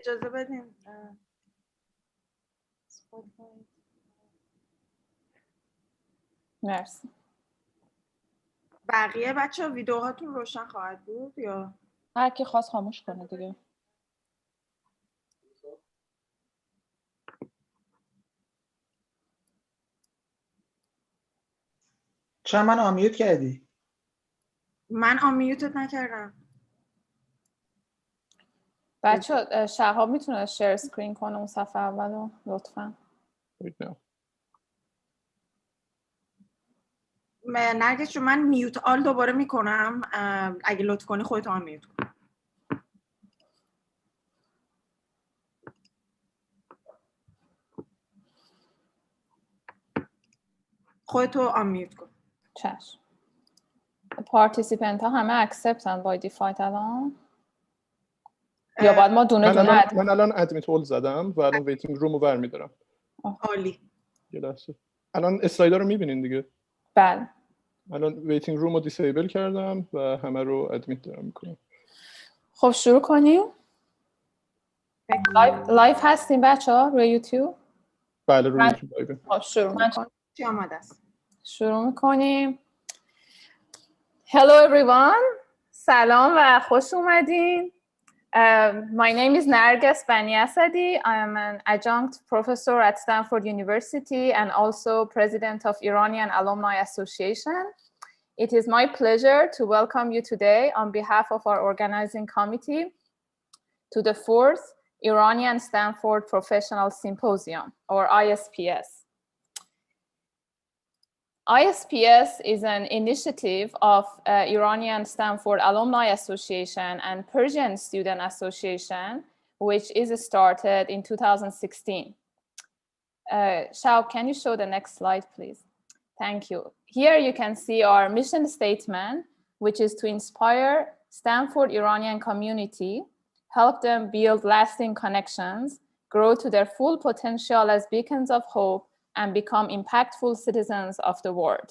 اجازه بدین. مرسی. بقیه بچه ها ویدیوهاتون روشن خواهد بود یا هر کی خواست خاموش کنه دیگه. چرا من آمیوت کردی؟ من آمیوتت نکردم. بچه شهاب میتونه شیر اسکرین کنه اون صفحه اولو لطفا. نرگس چون من میوت آل دوباره میکنم، اگه لطف کنی خودت آمیوت کن. خودتو آمیوت کن. چشم. پارتیسیپنت ها همه اکسپتن بای دیفالت الان یا باید ما دونه دونه من الان ادمیت هول زدم و الان ویتینگ روم رو برمی‌دارم. عالی. یه لحظه. الان اسلایدر رو می‌بینین دیگه؟ بله. الان ویتینگ روم رو دیسیبل کردم و همه رو ادمیت دارم می‌کنم. خب شروع کنیم. لایف هستیم بچه‌ها روی یوتیوب؟ بله روی یوتیوب لایو. خب شروع می‌کنیم. چی آماده است؟ شروع می‌کنیم. Hello everyone. سلام و خوش اومدین. My name is Narges Bani Asadi. I am an adjunct professor at Stanford University and also president of Iranian Alumni Association. It is my pleasure to welcome you today on behalf of our organizing committee to the 4th Iranian Stanford Professional Symposium, or ISPS. ISPS is an initiative of Iranian Stanford Alumni Association and Persian Student Association, which is started in 2016. Shao, can you show the next slide, please? Thank you. Here you can see our mission statement, which is to inspire Stanford Iranian community, help them build lasting connections, grow to their full potential as beacons of hope, and become impactful citizens of the world.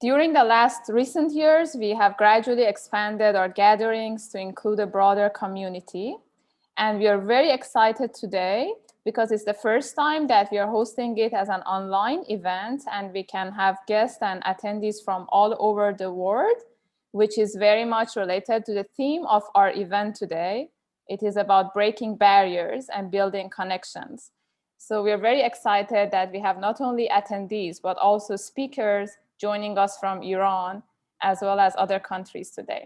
During the recent years, we have gradually expanded our gatherings to include a broader community. And we are very excited today because it's the first time that we are hosting it as an online event, and we can have guests and attendees from all over the world, which is very much related to the theme of our event today. It is about breaking barriers and building connections. So we are very excited that we have not only attendees, but also speakers joining us from Iran, as well as other countries today.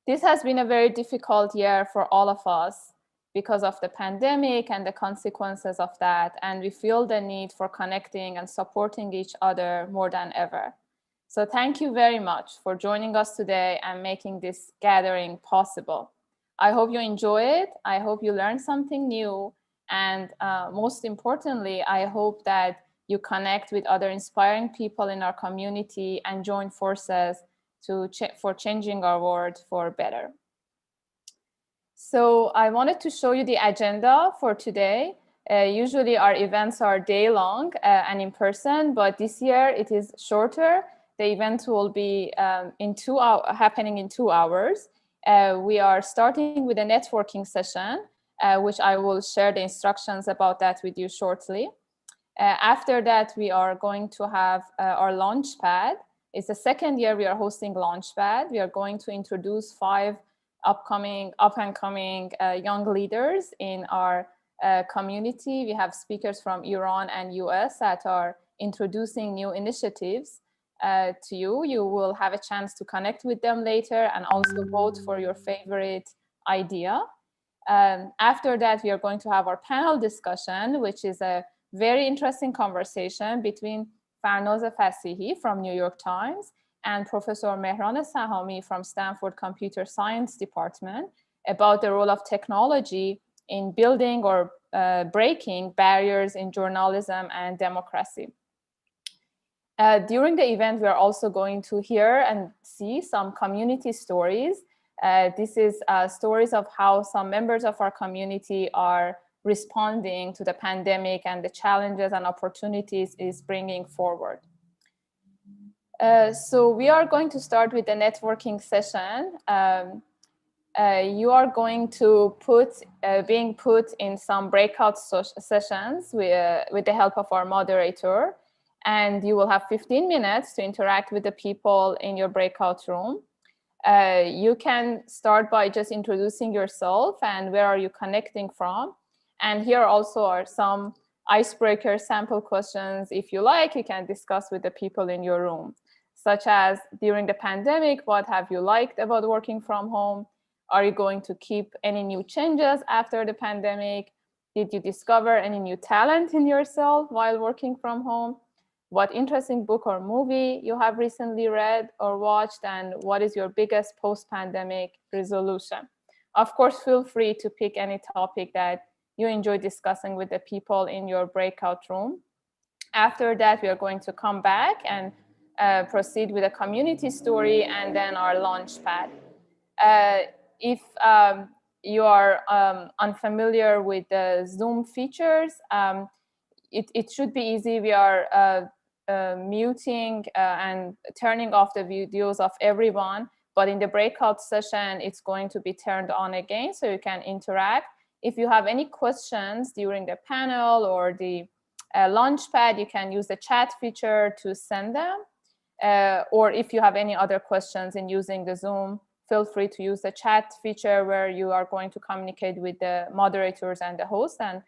This has been a very difficult year for all of us because of the pandemic and the consequences of that. And we feel the need for connecting and supporting each other more than ever. So thank you very much for joining us today and making this gathering possible. I hope you enjoy it. I hope you learn something new. And most importantly, I hope that you connect with other inspiring people in our community and join forces for changing our world for better. So I wanted to show you the agenda for today. Usually our events are day long and in person, but this year it is shorter. The event will be happening in 2 hours. We are starting with a networking session, which I will share the instructions about that with you shortly. After that, we are going to have our Launchpad. It's the second year we are hosting Launchpad. We are going to introduce 5 up-and-coming young leaders in our community. We have speakers from Iran and US that are introducing new initiatives to you. You will have a chance to connect with them later and also vote for your favorite idea. After that, we are going to have our panel discussion, which is a very interesting conversation between Farnoz Fasihi from New York Times and Professor Mehran Sahami from Stanford Computer Science Department about the role of technology in building or breaking barriers in journalism and democracy. During the event, we are also going to hear and see some community stories. This is stories of how some members of our community are responding to the pandemic and the challenges and opportunities it is bringing forward. So we are going to start with the networking session. you are going to being put in some breakout sessions with the help of our moderator, and you will have 15 minutes to interact with the people in your breakout room. You can start by just introducing yourself and where are you connecting from. And here also are some icebreaker sample questions. If you like, you can discuss with the people in your room, such as during the pandemic, what have you liked about working from home? Are you going to keep any new changes after the pandemic? Did you discover any new talent in yourself while working from home? What interesting book or movie you have recently read or watched, and what is your biggest post-pandemic resolution? Of course, feel free to pick any topic that you enjoy discussing with the people in your breakout room. After that, we are going to come back and proceed with a community story and then our Launchpad. If you are unfamiliar with the Zoom features, it should be easy. We are muting and turning off the videos of everyone, but in the breakout session, it's going to be turned on again so you can interact. If you have any questions during the panel or the Launchpad, you can use the chat feature to send them. Or if you have any other questions in using the Zoom, feel free to use the chat feature where you are going to communicate with the moderators and the host. And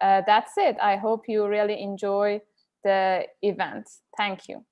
that's it. I hope you really enjoy the event. Thank you.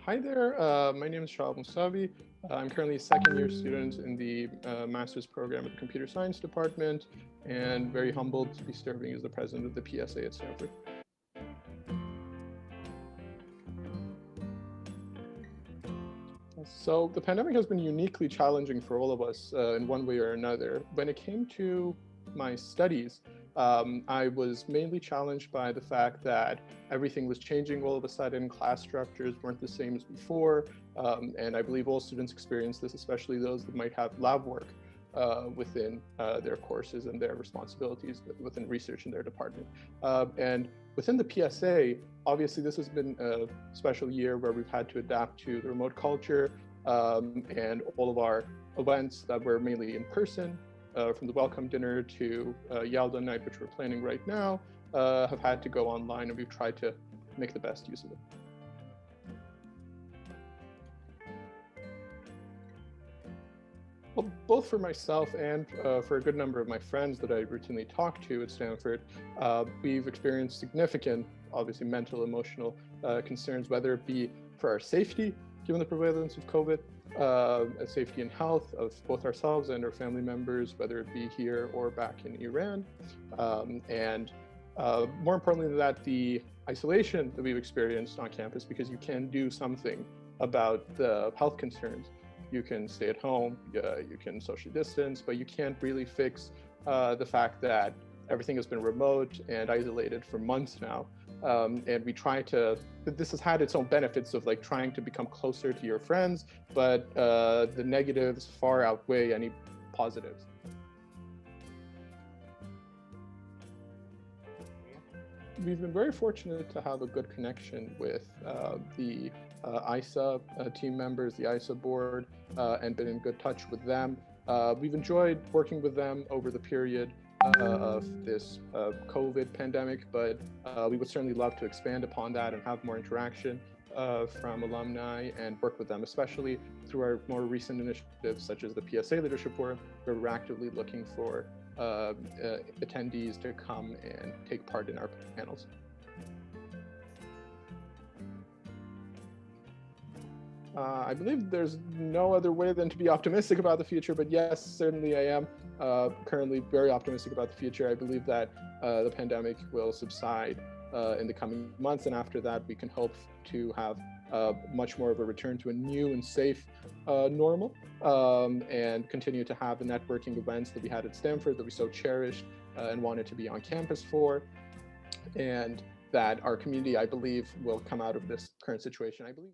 Hi there, my name is Shahab Musavi. I'm currently a second-year student in the master's program at the Computer Science Department, and very humbled to be serving as the president of the PSA at Stanford. So the pandemic has been uniquely challenging for all of us in one way or another. When it came to my studies, I was mainly challenged by the fact that everything was changing all of a sudden. Class structures weren't the same as before. And I believe all students experience this, especially those that might have lab work within their courses and their responsibilities within research in their department. And within the PSA, obviously this has been a special year where we've had to adapt to the remote culture, and all of our events that were mainly in person, from the welcome dinner to Yalda night, which we're planning right now, have had to go online, and we've tried to make the best use of it. Well, both for myself and for a good number of my friends that I routinely talk to at Stanford, we've experienced significant, obviously, mental, emotional concerns, whether it be for our safety, given the prevalence of COVID, safety and health of both ourselves and our family members, whether it be here or back in Iran. And more importantly than that, the isolation that we've experienced on campus, because you can do something about the health concerns. You can stay at home, you can social distance, but you can't really fix the fact that everything has been remote and isolated for months now. And we try to, this has had its own benefits of like trying to become closer to your friends, but the negatives far outweigh any positives. We've been very fortunate to have a good connection with the ISA team members, the ISA board, and been in good touch with them. We've enjoyed working with them over the period of this COVID pandemic, but we would certainly love to expand upon that and have more interaction from alumni and work with them, especially through our more recent initiatives such as the PSA Leadership Board, where we're actively looking for attendees to come and take part in our panels. I believe there's no other way than to be optimistic about the future, but yes, certainly I am currently very optimistic about the future. I believe that the pandemic will subside in the coming months, and after that we can hope to have much more of a return to a new and safe normal, and continue to have the networking events that we had at Stanford that we so cherished and wanted to be on campus for, and that our community, I believe, will come out of this current situation. I believe.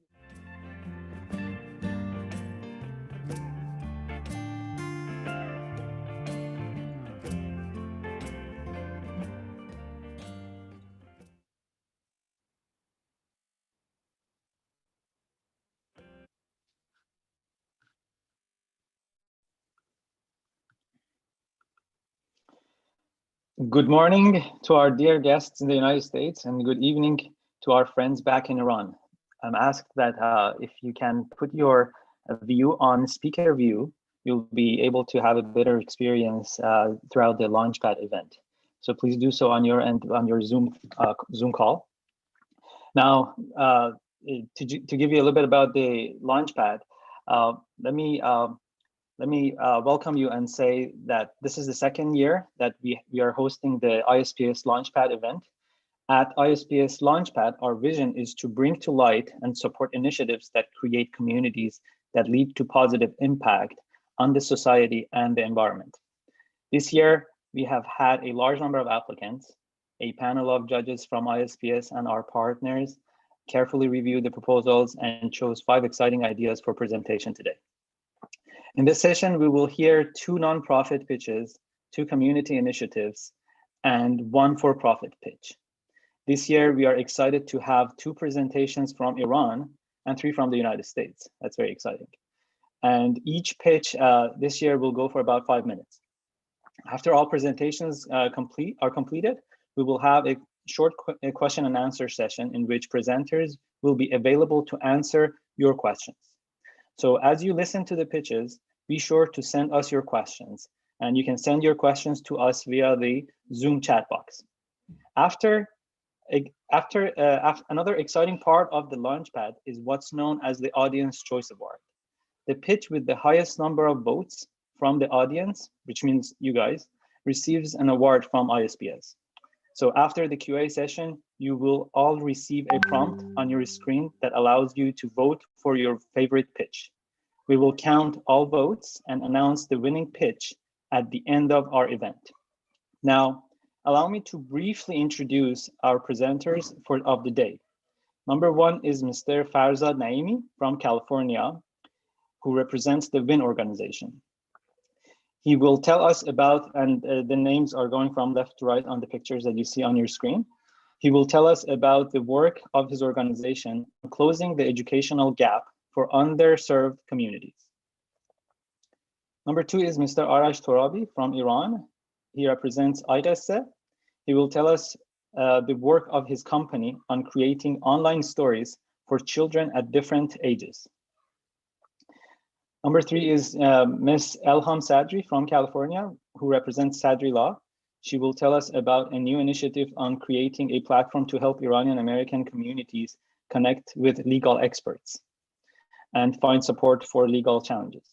Good morning to our dear guests in the United States, and good evening to our friends back in Iran. I'm asked that if you can put your view on speaker view, you'll be able to have a better experience throughout the Launchpad event. So please do so on your end, on your Zoom call. Now, to give you a little bit about the Launchpad, let me welcome you and say that this is the second year that we are hosting the ISPS Launchpad event. At ISPS Launchpad, our vision is to bring to light and support initiatives that create communities that lead to positive impact on the society and the environment. This year, we have had a large number of applicants. A panel of judges from ISPS and our partners carefully reviewed the proposals and chose 5 exciting ideas for presentation today. In this session, we will hear 2 nonprofit pitches, 2 community initiatives, and 1 for-profit pitch. This year, we are excited to have 2 presentations from Iran and 3 from the United States. That's very exciting. And each pitch this year will go for about 5 minutes. After all presentations are completed, we will have a short question and answer session in which presenters will be available to answer your questions. So as you listen to the pitches, be sure to send us your questions, and you can send your questions to us via the Zoom chat box. Another exciting part of the Launchpad is what's known as the Audience Choice Award. The pitch with the highest number of votes from the audience, which means you guys, receives an award from ISPS. So after the QA session, you will all receive a prompt on your screen that allows you to vote for your favorite pitch. We will count all votes and announce the winning pitch at the end of our event. Now, allow me to briefly introduce our presenters of the day. Number 1 is Mr. Farzad Naimi from California, who represents the WIN organization. He will tell us about, and the names are going from left to right on the pictures that you see on your screen. He will tell us about the work of his organization closing the educational gap for underserved communities. Number 2 is Mr. Arash Torabi from Iran. He represents IDESE. He will tell us the work of his company on creating online stories for children at different ages. Number 3 is Ms. Elham Sadri from California, who represents Sadri Law. She will tell us about a new initiative on creating a platform to help Iranian American communities connect with legal experts. and find support for legal challenges.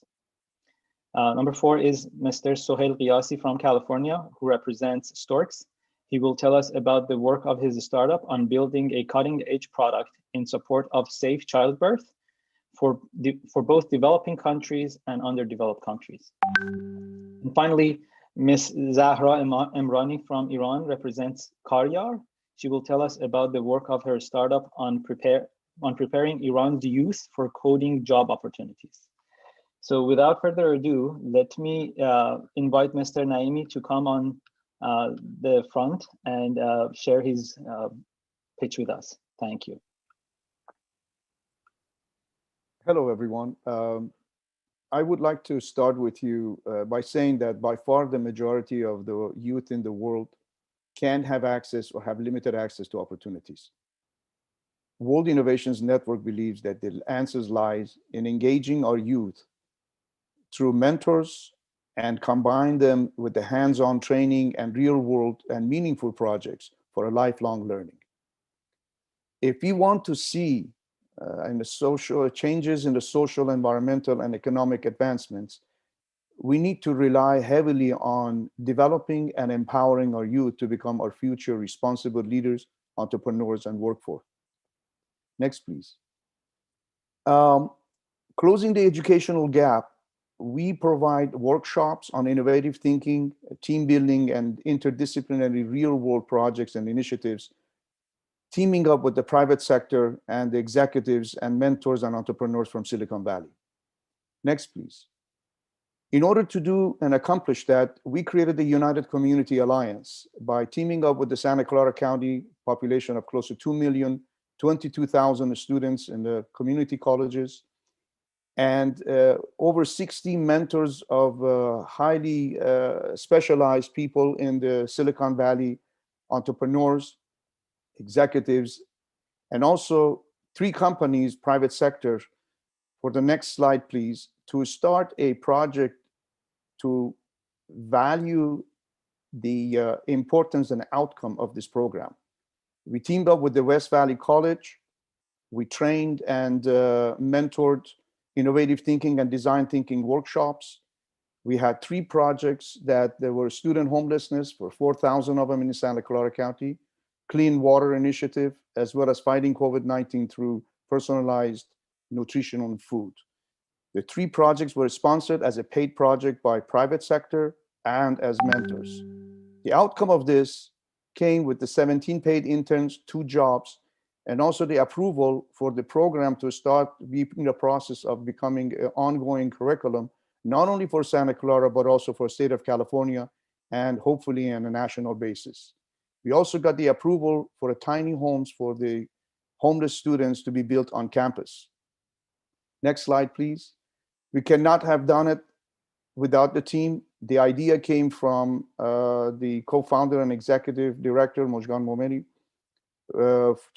Number 4 is Mr. Sohail Qiyasi from California, who represents Storks. He will tell us about the work of his startup on building a cutting-edge product in support of safe childbirth for both developing countries and underdeveloped countries. And finally, Ms. Zahra Emrani from Iran represents Karar. She will tell us about the work of her startup on preparing Iran's youth for coding job opportunities. So without further ado, let me invite Mr. Naimi to come on the front and share his pitch with us. Thank you. Hello, everyone. I would like to start with you by saying that by far the majority of the youth in the world can have access or have limited access to opportunities. World Innovations Network believes that the answers lies in engaging our youth through mentors and combine them with the hands-on training and real-world and meaningful projects for a lifelong learning. If we want to see in the social changes in the social, environmental, and economic advancements, we need to rely heavily on developing and empowering our youth to become our future responsible leaders, entrepreneurs, and workforce. Next, please. Closing the educational gap, we provide workshops on innovative thinking, team building, and interdisciplinary real-world projects and initiatives, teaming up with the private sector and the executives and mentors and entrepreneurs from Silicon Valley. Next, please. In order to do and accomplish that, we created the United Community Alliance by teaming up with the Santa Clara County population of close to 2 million, 22,000 students in the community colleges, and over 60 mentors of highly specialized people in the Silicon Valley, entrepreneurs, executives, and also 3 companies, private sector. For the next slide, please, to start a project to value the importance and outcome of this program. We teamed up with the West Valley College. We trained and mentored innovative thinking and design thinking workshops. We had 3 projects that there were student homelessness for 4,000 of them in Santa Clara County, clean water initiative, as well as fighting COVID-19 through personalized nutrition and food. The 3 projects were sponsored as a paid project by private sector and as mentors. The outcome of this came with the 17 paid interns, 2 jobs, and also the approval for the program to start in the process of becoming an ongoing curriculum, not only for Santa Clara, but also for the state of California, and hopefully on a national basis. We also got the approval for tiny homes for the homeless students to be built on campus. Next slide, please. We cannot have done it without the team. The idea came from the co-founder and executive director, Mojgan Momeni,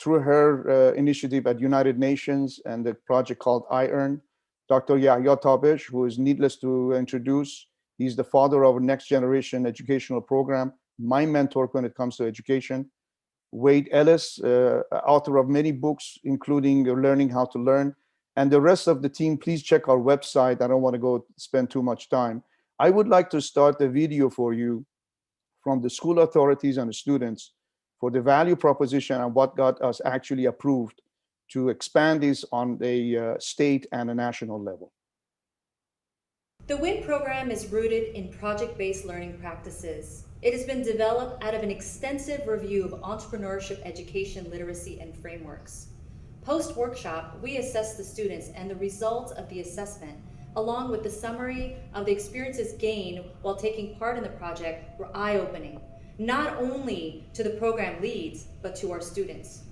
through her initiative at United Nations and the project called iEarn. Dr. Yahya Tabish, who is needless to introduce, he's the father of a next generation educational program, my mentor when it comes to education. Wade Ellis, author of many books, including Learning How to Learn. And the rest of the team, please check our website. I don't want to go spend too much time. I would like to start the video for you from the school authorities and the students for the value proposition and what got us actually approved to expand this on a state and a national level. The WIN program is rooted in project-based learning practices. It has been developed out of an extensive review of entrepreneurship, education, literacy, and frameworks. Post-workshop, we assess the students, and the results of the assessment, along with the summary of the experiences gained while taking part in the project, were eye-opening, not only to the program leads, but to our students.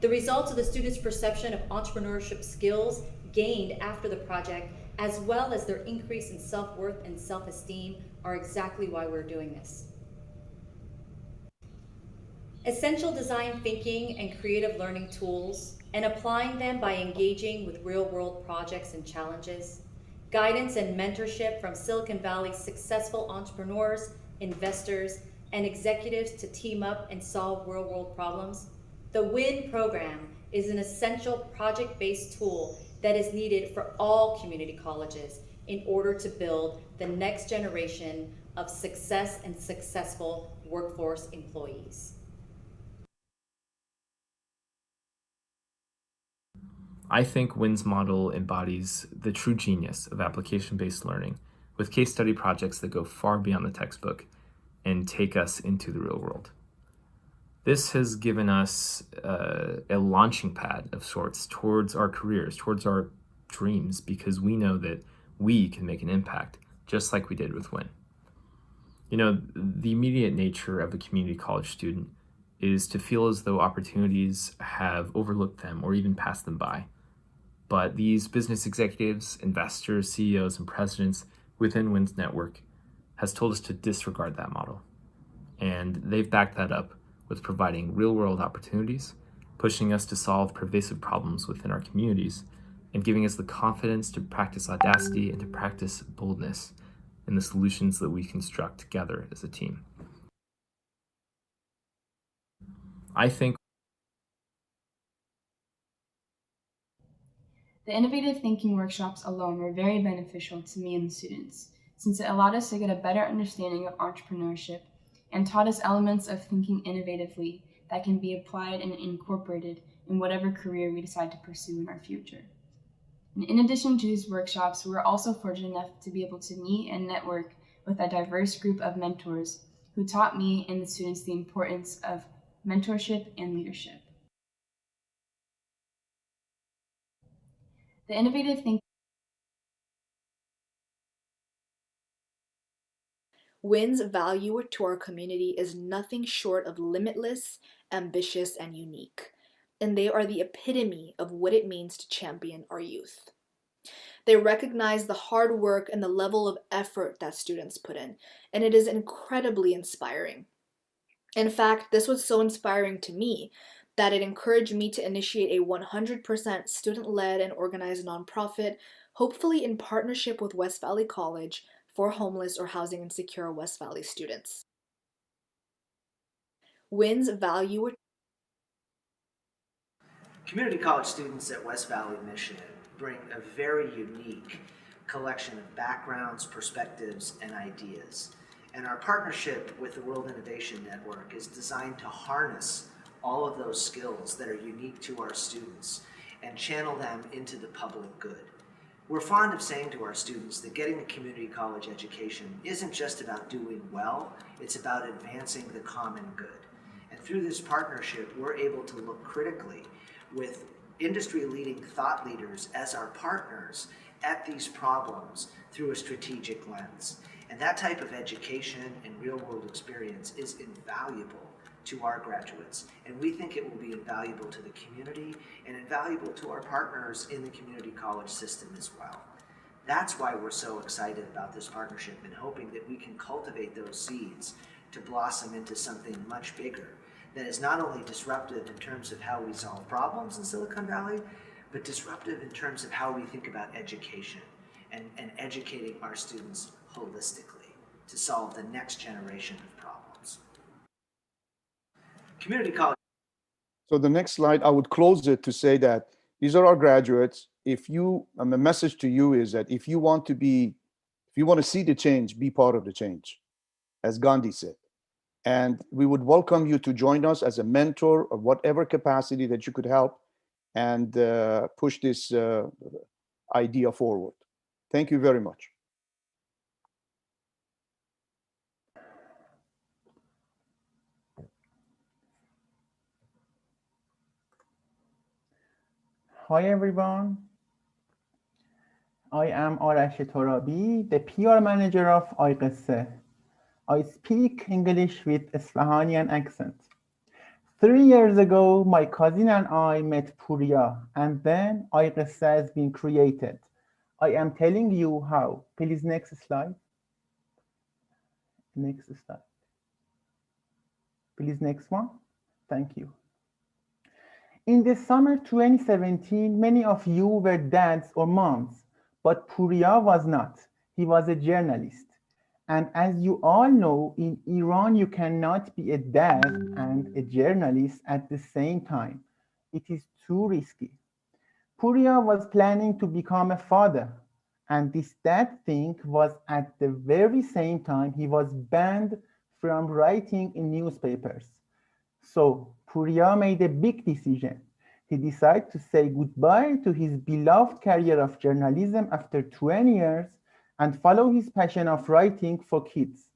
The results of the students' perception of entrepreneurship skills gained after the project, as well as their increase in self-worth and self-esteem, are exactly why we're doing this. Essential design thinking and creative learning tools, and applying them by engaging with real-world projects and challenges, guidance and mentorship from Silicon Valley's successful entrepreneurs, investors, and executives to team up and solve real-world problems. The WIN program is an essential project-based tool that is needed for all community colleges in order to build the next generation of success and successful workforce employees. I think WIN's model embodies the true genius of application-based learning, with case study projects that go far beyond the textbook and take us into the real world. This has given us a launching pad of sorts towards our careers, towards our dreams, because we know that we can make an impact, just like we did with WIN. You know, the immediate nature of a community college student is to feel as though opportunities have overlooked them or even passed them by. But these business executives, investors, CEOs, and presidents within WIN's network has told us to disregard that model. And they've backed that up with providing real-world opportunities, pushing us to solve pervasive problems within our communities, and giving us the confidence to practice audacity and to practice boldness in the solutions that we construct together as a team. I think the innovative thinking workshops alone were very beneficial to me and the students, since it allowed us to get a better understanding of entrepreneurship and taught us elements of thinking innovatively that can be applied and incorporated in whatever career we decide to pursue in our future. And in addition to these workshops, we were also fortunate enough to be able to meet and network with a diverse group of mentors who taught me and the students the importance of mentorship and leadership. The innovative thinking WIN's value to our community is nothing short of limitless, ambitious, and unique, and they are the epitome of what it means to champion our youth. They recognize the hard work and the level of effort that students put in, and it is incredibly inspiring. In fact, this was so inspiring to me that it encouraged me to initiate a 100% student-led and organized nonprofit, hopefully in partnership with West Valley College, for homeless or housing insecure West Valley students. WIN's value. Community college students at West Valley Mission bring a very unique collection of backgrounds, perspectives, and ideas. And our partnership with the World Innovation Network is designed to harness all of those skills that are unique to our students and channel them into the public good. We're fond of saying to our students that getting a community college education isn't just about doing well, it's about advancing the common good. And through this partnership, we're able to look critically with industry-leading thought leaders as our partners at these problems through a strategic lens. And that type of education and real-world experience is invaluable to our graduates, and we think it will be invaluable to the community and invaluable to our partners in the community college system as well. That's why we're so excited about this partnership and hoping that we can cultivate those seeds to blossom into something much bigger that is not only disruptive in terms of how we solve problems in Silicon Valley, but disruptive in terms of how we think about education and educating our students holistically to solve the next generation of problems. Community college. So the next slide, I would close it to say that these are our graduates. If you, the message to you is that if you want to see the change, be part of the change, as Gandhi said. And we would welcome you to join us as a mentor of whatever capacity that you could help and push this idea forward. Thank you very much. Hi everyone, I am Arash Torabi, the PR manager of Isps. I speak English with Isfahanian accent. 3 years ago, my cousin and I met Puriya, and then Isps has been created. I am telling you how. Please, next slide. Next slide. Please, next one. Thank you. In the summer 2017, many of you were dads or moms, but Puriya was not. He was a journalist. And as you all know, in Iran, you cannot be a dad and a journalist at the same time. It is too risky. Puriya was planning to become a father, and this dad thing was at the very same time he was banned from writing in newspapers. So Puriya made a big decision. He decided to say goodbye to his beloved career of journalism after 20 years and follow his passion of writing for kids.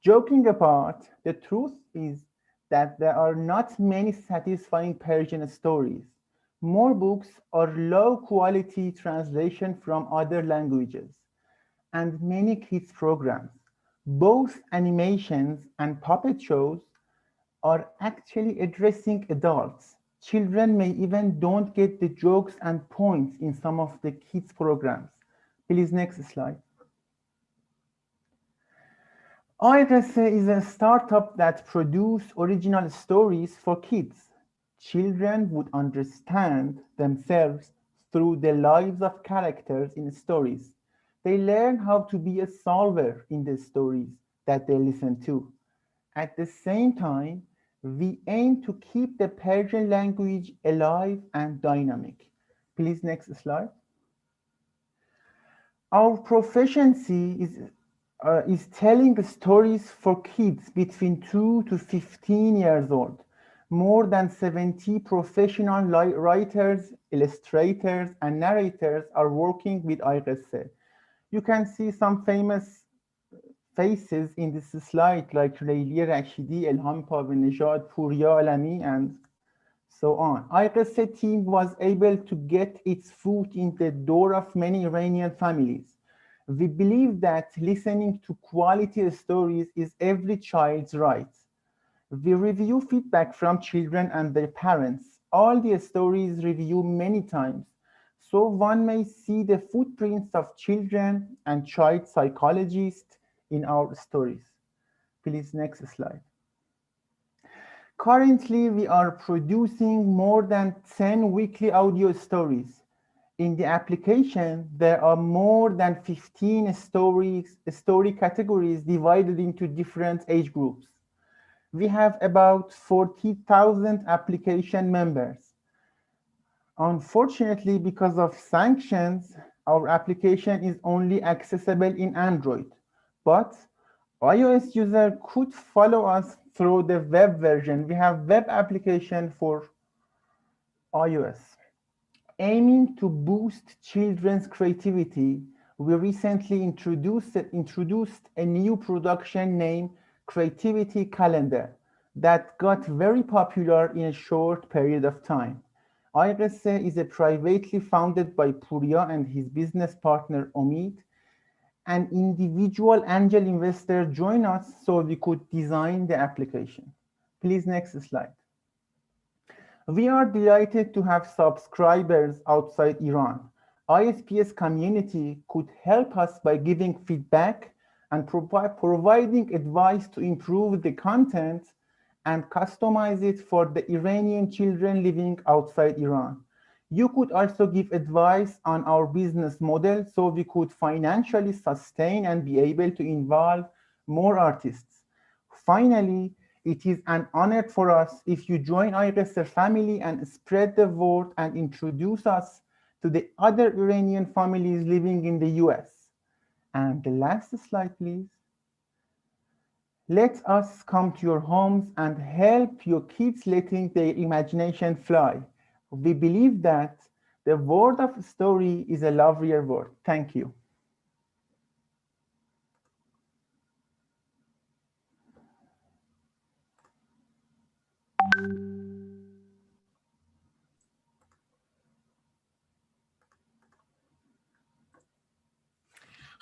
Joking apart, the truth is that there are not many satisfying Persian stories. More books are low quality translation from other languages, and many kids programs, both animations and puppet shows, are actually addressing adults. Children may even don't get the jokes and points in some of the kids programs. Please, next slide. Isps is a startup that produces original stories for kids. Children would understand themselves through the lives of characters in stories. They learn how to be a solver in the stories that they listen to. At the same time, we aim to keep the Persian language alive and dynamic. Please, next slide. Our proficiency is telling stories for kids between 2 to 15 years old. More than 70 professional writers, illustrators, and narrators are working with Isps. You can see some famous faces in this slide like Layli Rashidi, Elham Pavenejad, Puriya Alami, and so on. Isps team was able to get its foot in the door of many Iranian families. We believe that listening to quality stories is every child's right. We review feedback from children and their parents. All the stories review many times, so one may see the footprints of children and child psychologists in our stories. Please, next slide. Currently, we are producing more than 10 weekly audio stories. In the application, there are more than 15 story categories divided into different age groups. We have about 40,000 application members. Unfortunately, because of sanctions, our application is only accessible in Android, but iOS user could follow us through the web version. We have web application for iOS. Aiming to boost children's creativity, we recently introduced a new production named Creativity Calendar that got very popular in a short period of time. Isps is a privately founded by Puriya and his business partner Omid. An individual angel investor joined us so we could design the application. Please, next slide. We are delighted to have subscribers outside Iran. ISPS community could help us by giving feedback and providing advice to improve the content and customize it for the Iranian children living outside Iran. You could also give advice on our business model so we could financially sustain and be able to involve more artists. Finally, it is an honor for us if you join Isps family and spread the word and introduce us to the other Iranian families living in the US. And the last slide, please. Let us come to your homes and help your kids letting their imagination fly. We believe that the word of story is a lovelier word. Thank you.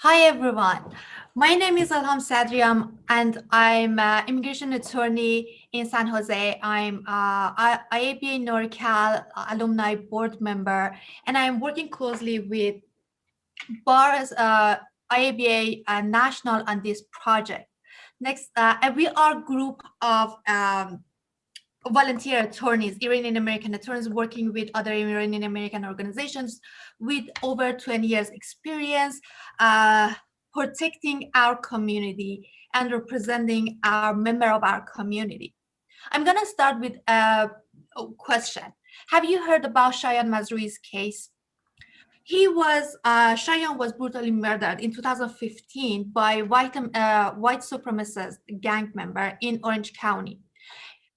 Hi everyone, my name is Alham Sadriam and I'm an immigration attorney in San Jose. I'm IABA NorCal alumni board member and I'm working closely with BAR's IABA National on this project. Next, and we are a group of volunteer attorneys, Iranian American attorneys working with other Iranian American organizations with over 20 years experience protecting our community and representing our member of our community. I'm gonna start with a question. Have you heard about Shayan Mazroui's case? Shayan was brutally murdered in 2015 by white supremacist gang member in Orange County.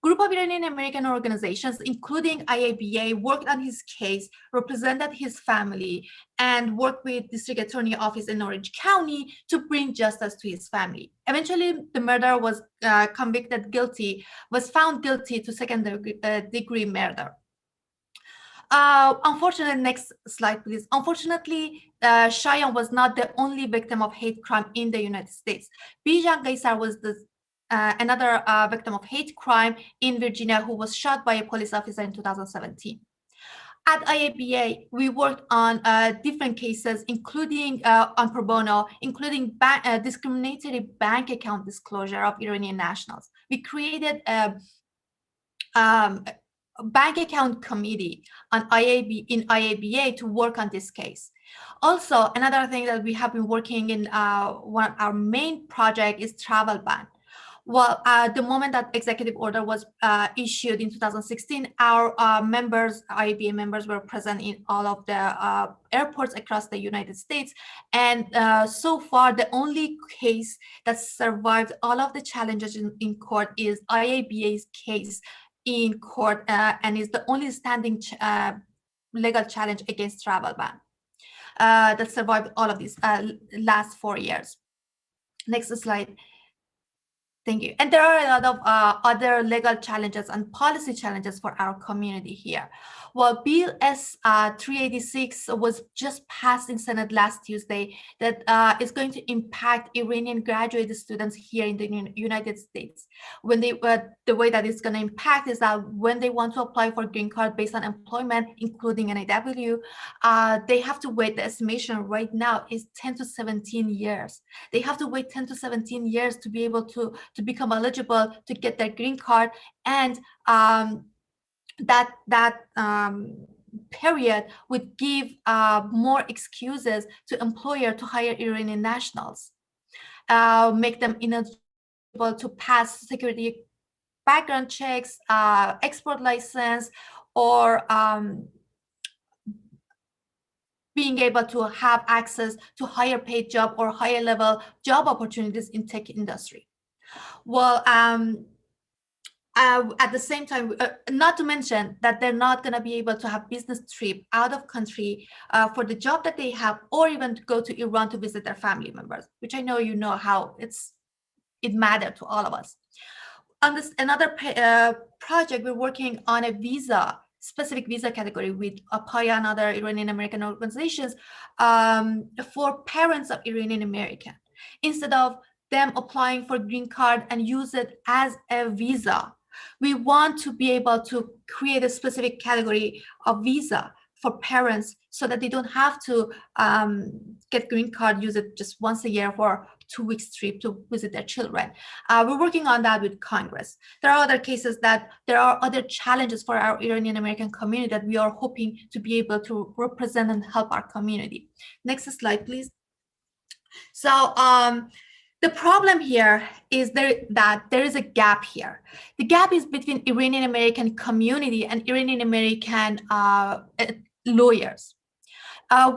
Group of Iranian American organizations, including IABA, worked on his case, represented his family, and worked with District Attorney Office in Orange County to bring justice to his family. Eventually, the murderer was found guilty to second-degree murder. Unfortunately, next slide, please. Unfortunately, Shayan was not the only victim of hate crime in the United States. Bijan Gaisar was another victim of hate crime in Virginia who was shot by a police officer in 2017. At IABA, we worked on different cases, including on pro bono, including discriminatory bank account disclosure of Iranian nationals. We created a bank account committee on IABA to work on this case. Also, another thing that we have been working in our main project is travel ban. Well, the moment that executive order was issued in 2016, our IABA members were present in all of the airports across the United States. And so far, the only case that survived all of the challenges in court is IABA's case in court, and is the only standing legal challenge against travel ban that survived all of these last 4 years. Next slide. Thank you. And there are a lot of other legal challenges and policy challenges for our community here. Well, Bill S-386 was just passed in Senate last Tuesday that is going to impact Iranian graduate students here in the United States. When the way that it's going to impact is that when they want to apply for green card based on employment, including NIW, they have to wait. The estimation right now is 10 to 17 years. They have to wait 10 to 17 years to be able to become eligible to get their green card, and that period would give more excuses to employer to hire Iranian nationals, make them ineligible to pass security background checks, export license, or being able to have access to higher paid job or higher level job opportunities in tech industry. Well, at the same time, not to mention that they're not going to be able to have business trip out of country for the job that they have, or even to go to Iran to visit their family members, which I know you know how it mattered to all of us. On this another project, we're working on a specific visa category with APAYA and other Iranian American organizations for parents of Iranian American. Instead of them applying for green card and use it as a visa, we want to be able to create a specific category of visa for parents so that they don't have to get green card, use it just once a year for 2 weeks trip to visit their children. We're working on that with Congress. There are other cases that there are other challenges for our Iranian American community that we are hoping to be able to represent and help our community. Next slide, please. So the problem here is that there is a gap here. The gap is between Iranian American community and Iranian American lawyers.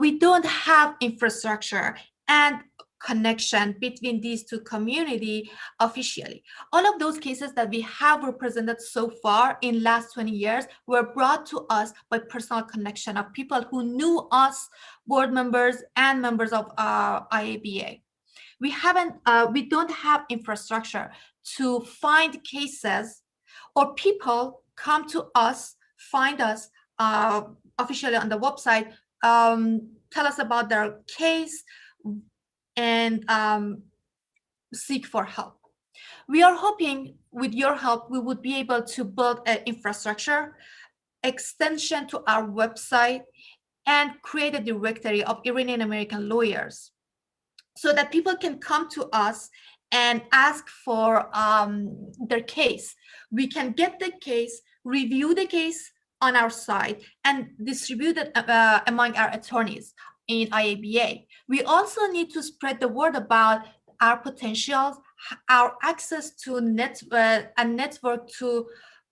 We don't have infrastructure and connection between these two communities officially. All of those cases that we have represented so far in last 20 years were brought to us by personal connection of people who knew us, board members and members of IABA. We don't have infrastructure to find cases, or people come to us, find us officially on the website, tell us about their case, and seek for help. We are hoping with your help, we would be able to build an infrastructure, extension to our website, and create a directory of Iranian American lawyers so that people can come to us and ask for their case. We can get the case, review the case on our site, and distribute it among our attorneys in IABA. We also need to spread the word about our potentials, our access to a network to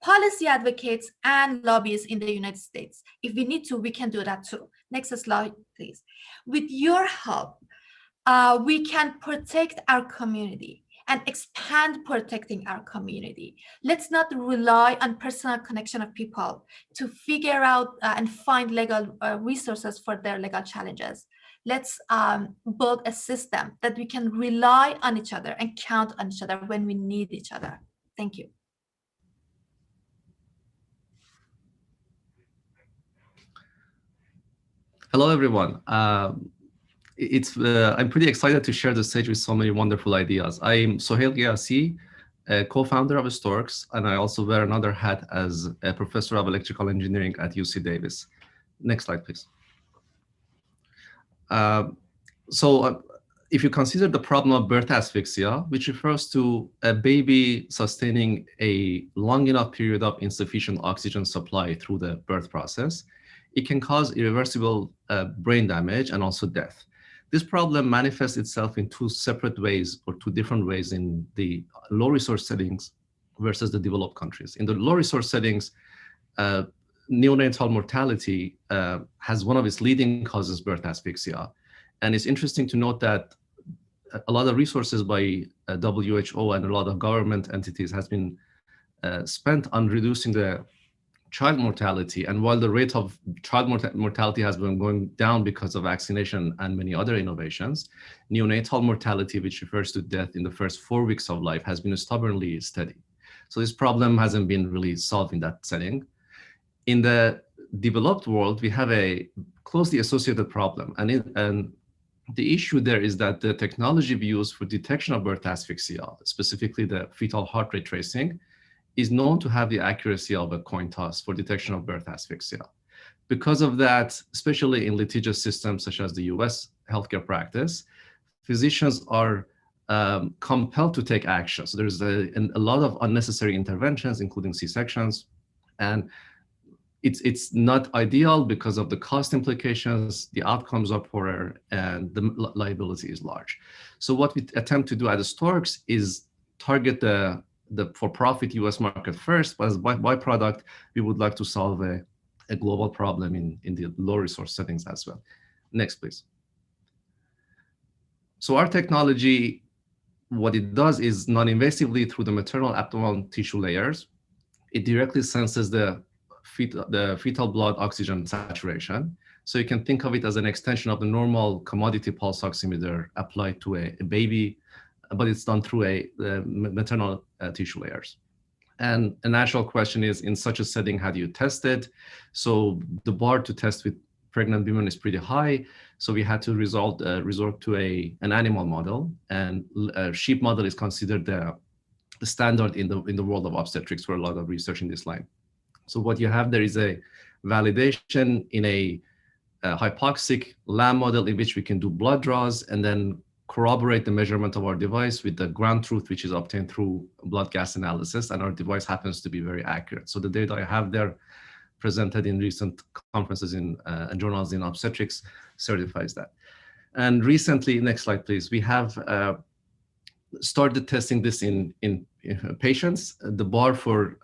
policy advocates, and lobbyists in the United States. If we need to, we can do that too. Next slide, please. With your help, we can protect our community and expand protecting our community. Let's not rely on personal connection of people to figure out and find legal resources for their legal challenges. Let's build a system that we can rely on each other and count on each other when we need each other. Thank you. Hello, everyone. I'm pretty excited to share the stage with so many wonderful ideas. I'm Sohail Ghiassi, a co-founder of Storks, and I also wear another hat as a professor of electrical engineering at UC Davis. Next slide, please. If you consider the problem of birth asphyxia, which refers to a baby sustaining a long enough period of insufficient oxygen supply through the birth process, it can cause irreversible brain damage and also death. This problem manifests itself in two separate ways, or two different ways, in the low resource settings versus the developed countries. In the low resource settings, neonatal mortality has one of its leading causes birth asphyxia. And it's interesting to note that a lot of resources by WHO and a lot of government entities has been spent on reducing the child mortality. And while the rate of child mortality has been going down because of vaccination and many other innovations, neonatal mortality, which refers to death in the first 4 weeks of life, has been stubbornly steady. So this problem hasn't been really solved in that setting. In the developed world, we have a closely associated problem. And the issue there is that the technology we use for detection of birth asphyxia, specifically the fetal heart rate tracing, is known to have the accuracy of a coin toss for detection of birth asphyxia. Because of that, especially in litigious systems such as the US healthcare practice, physicians are compelled to take action. So there's a lot of unnecessary interventions, including C-sections, and it's not ideal because of the cost implications, the outcomes are poorer, and the liability is large. So what we attempt to do at the Storks is target the for-profit US market first, but as byproduct, we would like to solve a global problem in the low resource settings as well. Next, please. So our technology, what it does is non-invasively through the maternal abdominal tissue layers, it directly senses the fetal blood oxygen saturation. So you can think of it as an extension of the normal commodity pulse oximeter applied to a baby, but it's done through the maternal tissue layers. And a natural question is, in such a setting, how do you test it? So the bar to test with pregnant women is pretty high. So we had to resort to an animal model, and a sheep model is considered the standard in the world of obstetrics for a lot of research in this line. So what you have there is a validation in a hypoxic lamb model in which we can do blood draws and then corroborate the measurement of our device with the ground truth, which is obtained through blood gas analysis, and our device happens to be very accurate. So the data I have there presented in recent conferences and journals in obstetrics certifies that. And recently, next slide, please, we have started testing this in patients. The bar for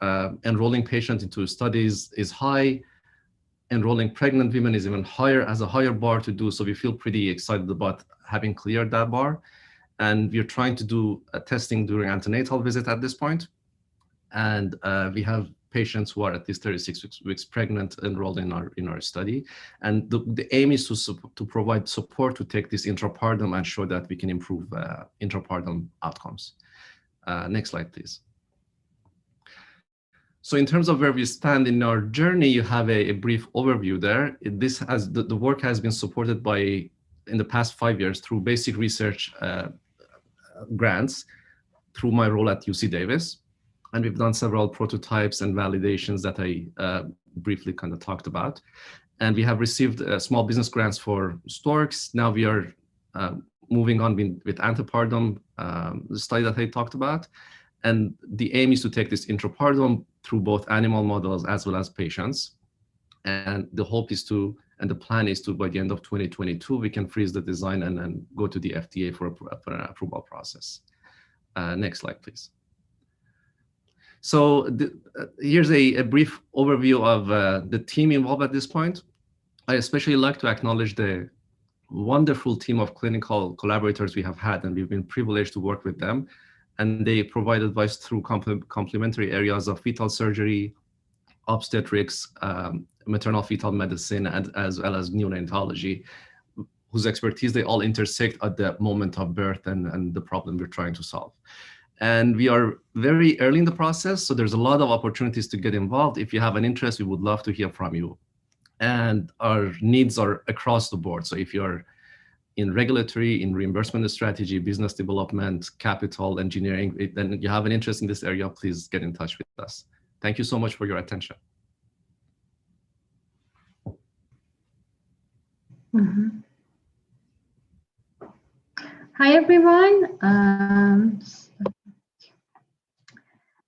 enrolling patients into studies is high. Enrolling pregnant women is even higher, has a higher bar to do. So we feel pretty excited about having cleared that bar. And we're trying to do testing during antenatal visit at this point. And we have patients who are at least 36 weeks pregnant enrolled in our study. And the aim is to provide support to take this intrapartum and show that we can improve intrapartum outcomes. Next slide, please. So in terms of where we stand in our journey, you have a brief overview there. The work has been supported by, in the past 5 years, through basic research grants, through my role at UC Davis. And we've done several prototypes and validations that I briefly kind of talked about. And we have received small business grants for Storks. Now we are moving on with antepartum, the study that I talked about. And the aim is to take this intrapartum through both animal models as well as patients. And the hope is to, and the plan is to, by the end of 2022, we can freeze the design and then go to the FDA for an approval process. Next slide, please. So here's a brief overview of the team involved at this point. I especially like to acknowledge the wonderful team of clinical collaborators we have had, and we've been privileged to work with them. And they provide advice through complementary areas of fetal surgery, obstetrics, maternal fetal medicine, and as well as neonatology, whose expertise they all intersect at the moment of birth and the problem we're trying to solve. And we are very early in the process, so there's a lot of opportunities to get involved. If you have an interest, we would love to hear from you. And our needs are across the board. So if you're in regulatory, in reimbursement strategy, business development, capital, engineering, then you have an interest in this area, please get in touch with us. Thank you so much for your attention. Hi, everyone.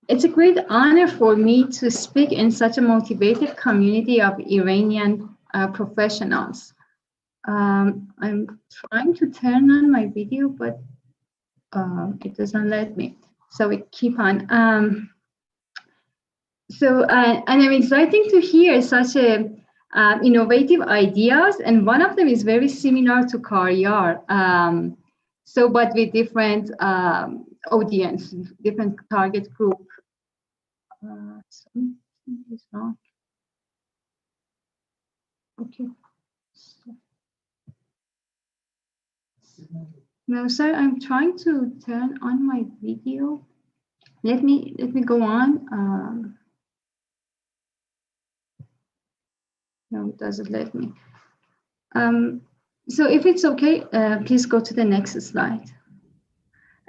It's a great honor for me to speak in such a motivated community of Iranian professionals. I'm trying to turn on my video, but it doesn't let me. So we keep on. And I'm excited to hear such innovative ideas, and one of them is very similar to Karar. So, but with different audience, different target group. Something is wrong. Okay. No, sir, I'm trying to turn on my video. Let me go on. No, it doesn't let me. So if it's okay, please go to the next slide.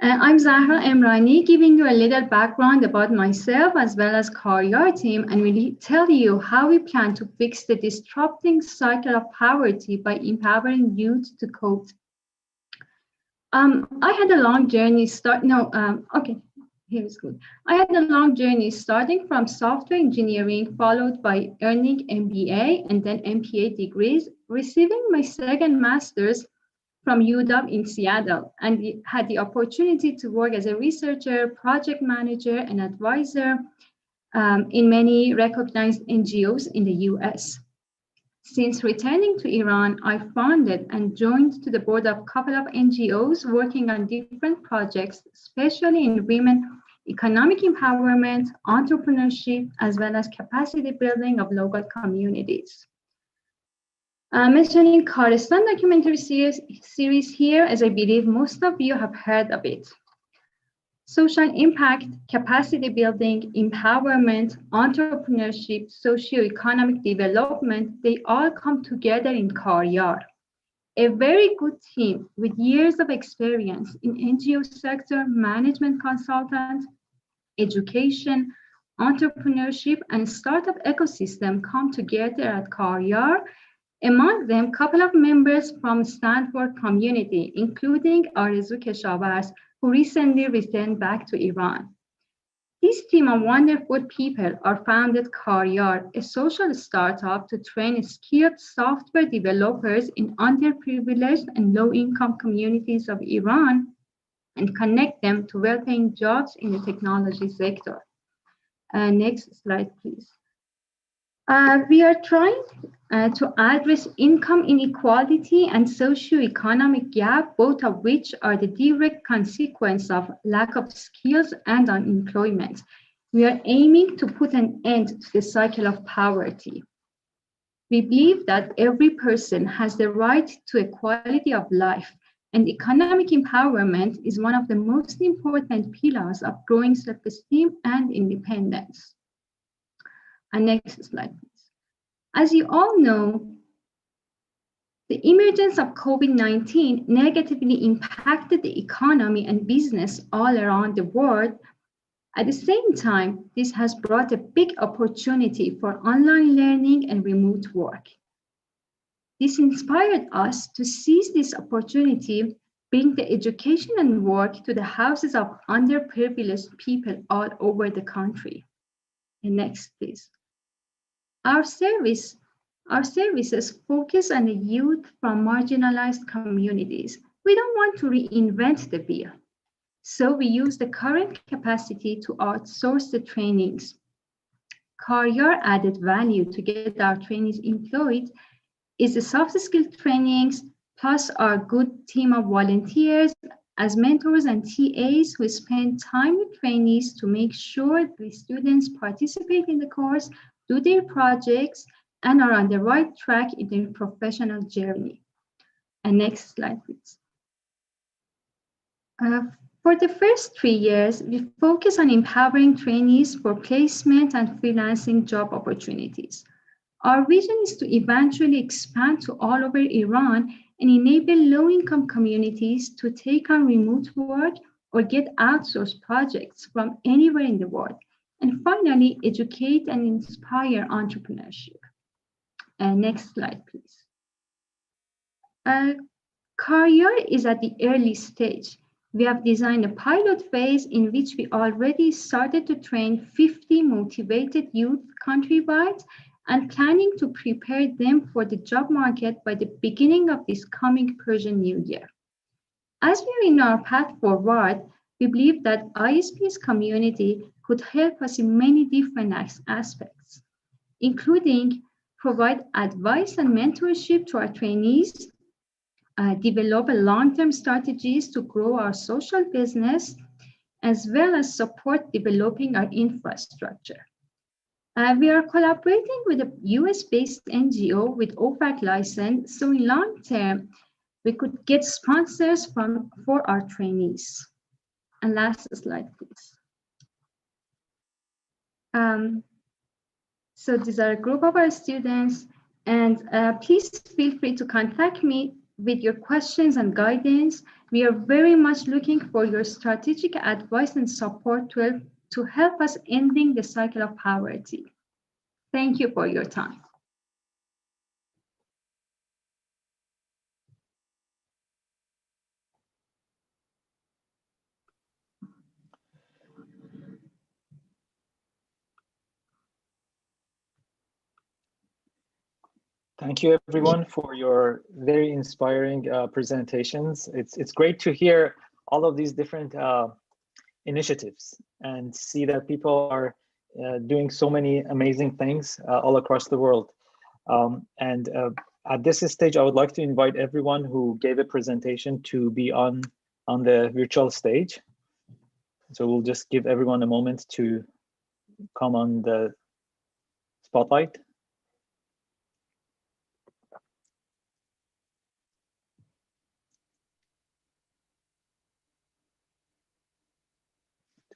I'm Zahra Emrani, giving you a little background about myself as well as Karar team, and we'll tell you how we plan to fix the disrupting cycle of poverty by empowering youth to cope. I had a long journey Here is good. I had a long journey starting from software engineering, followed by earning MBA and then MPA degrees, receiving my second master's from UW in Seattle, and had the opportunity to work as a researcher, project manager, and advisor in many recognized NGOs in the US. Since returning to Iran, I founded and joined to the board of a couple of NGOs working on different projects, especially in women economic empowerment, entrepreneurship, as well as capacity building of local communities. Mentioning Karistan documentary series here, as I believe most of you have heard of it. Social impact, capacity building, empowerment, entrepreneurship, socio-economic development, they all come together in Karar. A very good team with years of experience in NGO sector, management consultant, education, entrepreneurship, and startup ecosystem come together at Karar. Among them, a couple of members from Stanford community, including Arezou Keshavars, who recently returned back to Iran. This team of wonderful people are founded Karar, a social startup to train skilled software developers in underprivileged and low-income communities of Iran and connect them to well-paying jobs in the technology sector. Next slide, please. We are trying to address income inequality and socio-economic gap, both of which are the direct consequence of lack of skills and unemployment. We are aiming to put an end to the cycle of poverty. We believe that every person has the right to a quality of life, and economic empowerment is one of the most important pillars of growing self-esteem and independence. Next slide, please. As you all know, the emergence of COVID-19 negatively impacted the economy and business all around the world. At the same time, this has brought a big opportunity for online learning and remote work. This inspired us to seize this opportunity, bring the education and work to the houses of underprivileged people all over the country. And next, please. Our services focus on the youth from marginalized communities. We don't want to reinvent the wheel. So we use the current capacity to outsource the trainings. Karar added value to get our trainees employed is the soft skill trainings plus our good team of volunteers as mentors and TAs who spend time with trainees to make sure the students participate in the course, do their projects, and are on the right track in their professional journey. And next slide, please. For the first 3 years, we focus on empowering trainees for placement and freelancing job opportunities. Our vision is to eventually expand to all over Iran and enable low-income communities to take on remote work or get outsourced projects from anywhere in the world. And finally, educate and inspire entrepreneurship. Next slide, please. Karar is at the early stage. We have designed a pilot phase in which we already started to train 50 motivated youth countrywide and planning to prepare them for the job market by the beginning of this coming Persian New Year. As we are in our path forward, we believe that ISP's community could help us in many different aspects, including provide advice and mentorship to our trainees, develop long-term strategies to grow our social business, as well as support developing our infrastructure. We are collaborating with a US-based NGO with OFAC license, so in long term, we could get sponsors for our trainees. And last slide, please. So these are a group of our students, and please feel free to contact me with your questions and guidance. We are very much looking for your strategic advice and support to help us ending the cycle of poverty. Thank you for your time. Thank you, everyone, for your very inspiring presentations. It's great to hear all of these different initiatives and see that people are doing so many amazing things all across the world. At this stage, I would like to invite everyone who gave a presentation to be on the virtual stage. So we'll just give everyone a moment to come on the spotlight.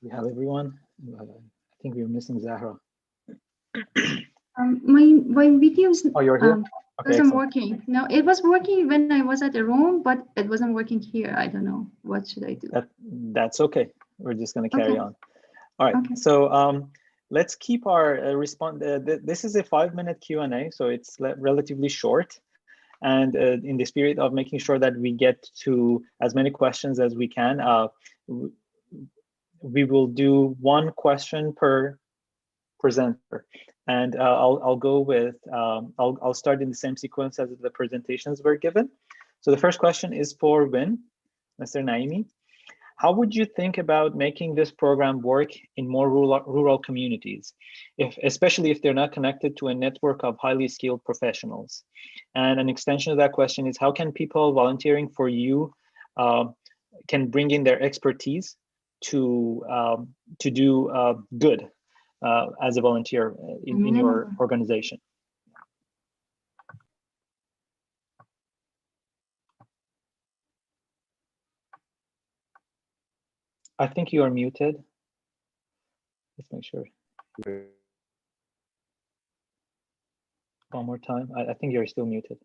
Do we have everyone? I think we're missing Zahra. My videos okay, wasn't working. No, it was working when I was at the room, but it wasn't working here. I don't know. What should I do? That's okay. We're just going to carry on. All right. Okay. So let's keep our response. This is a 5-minute Q&A, so it's relatively short. And in the spirit of making sure that we get to as many questions as we can, we will do one question per presenter, and I'll go with I'll start in the same sequence as the presentations were given. So the first question is for Win, Mr. Naimi. How would you think about making this program work in more rural communities, especially if they're not connected to a network of highly skilled professionals? And an extension of that question is, how can people volunteering for you can bring in their expertise to do good as a volunteer in your organization? I think you are muted. Let's make sure. One more time. I think you're still muted.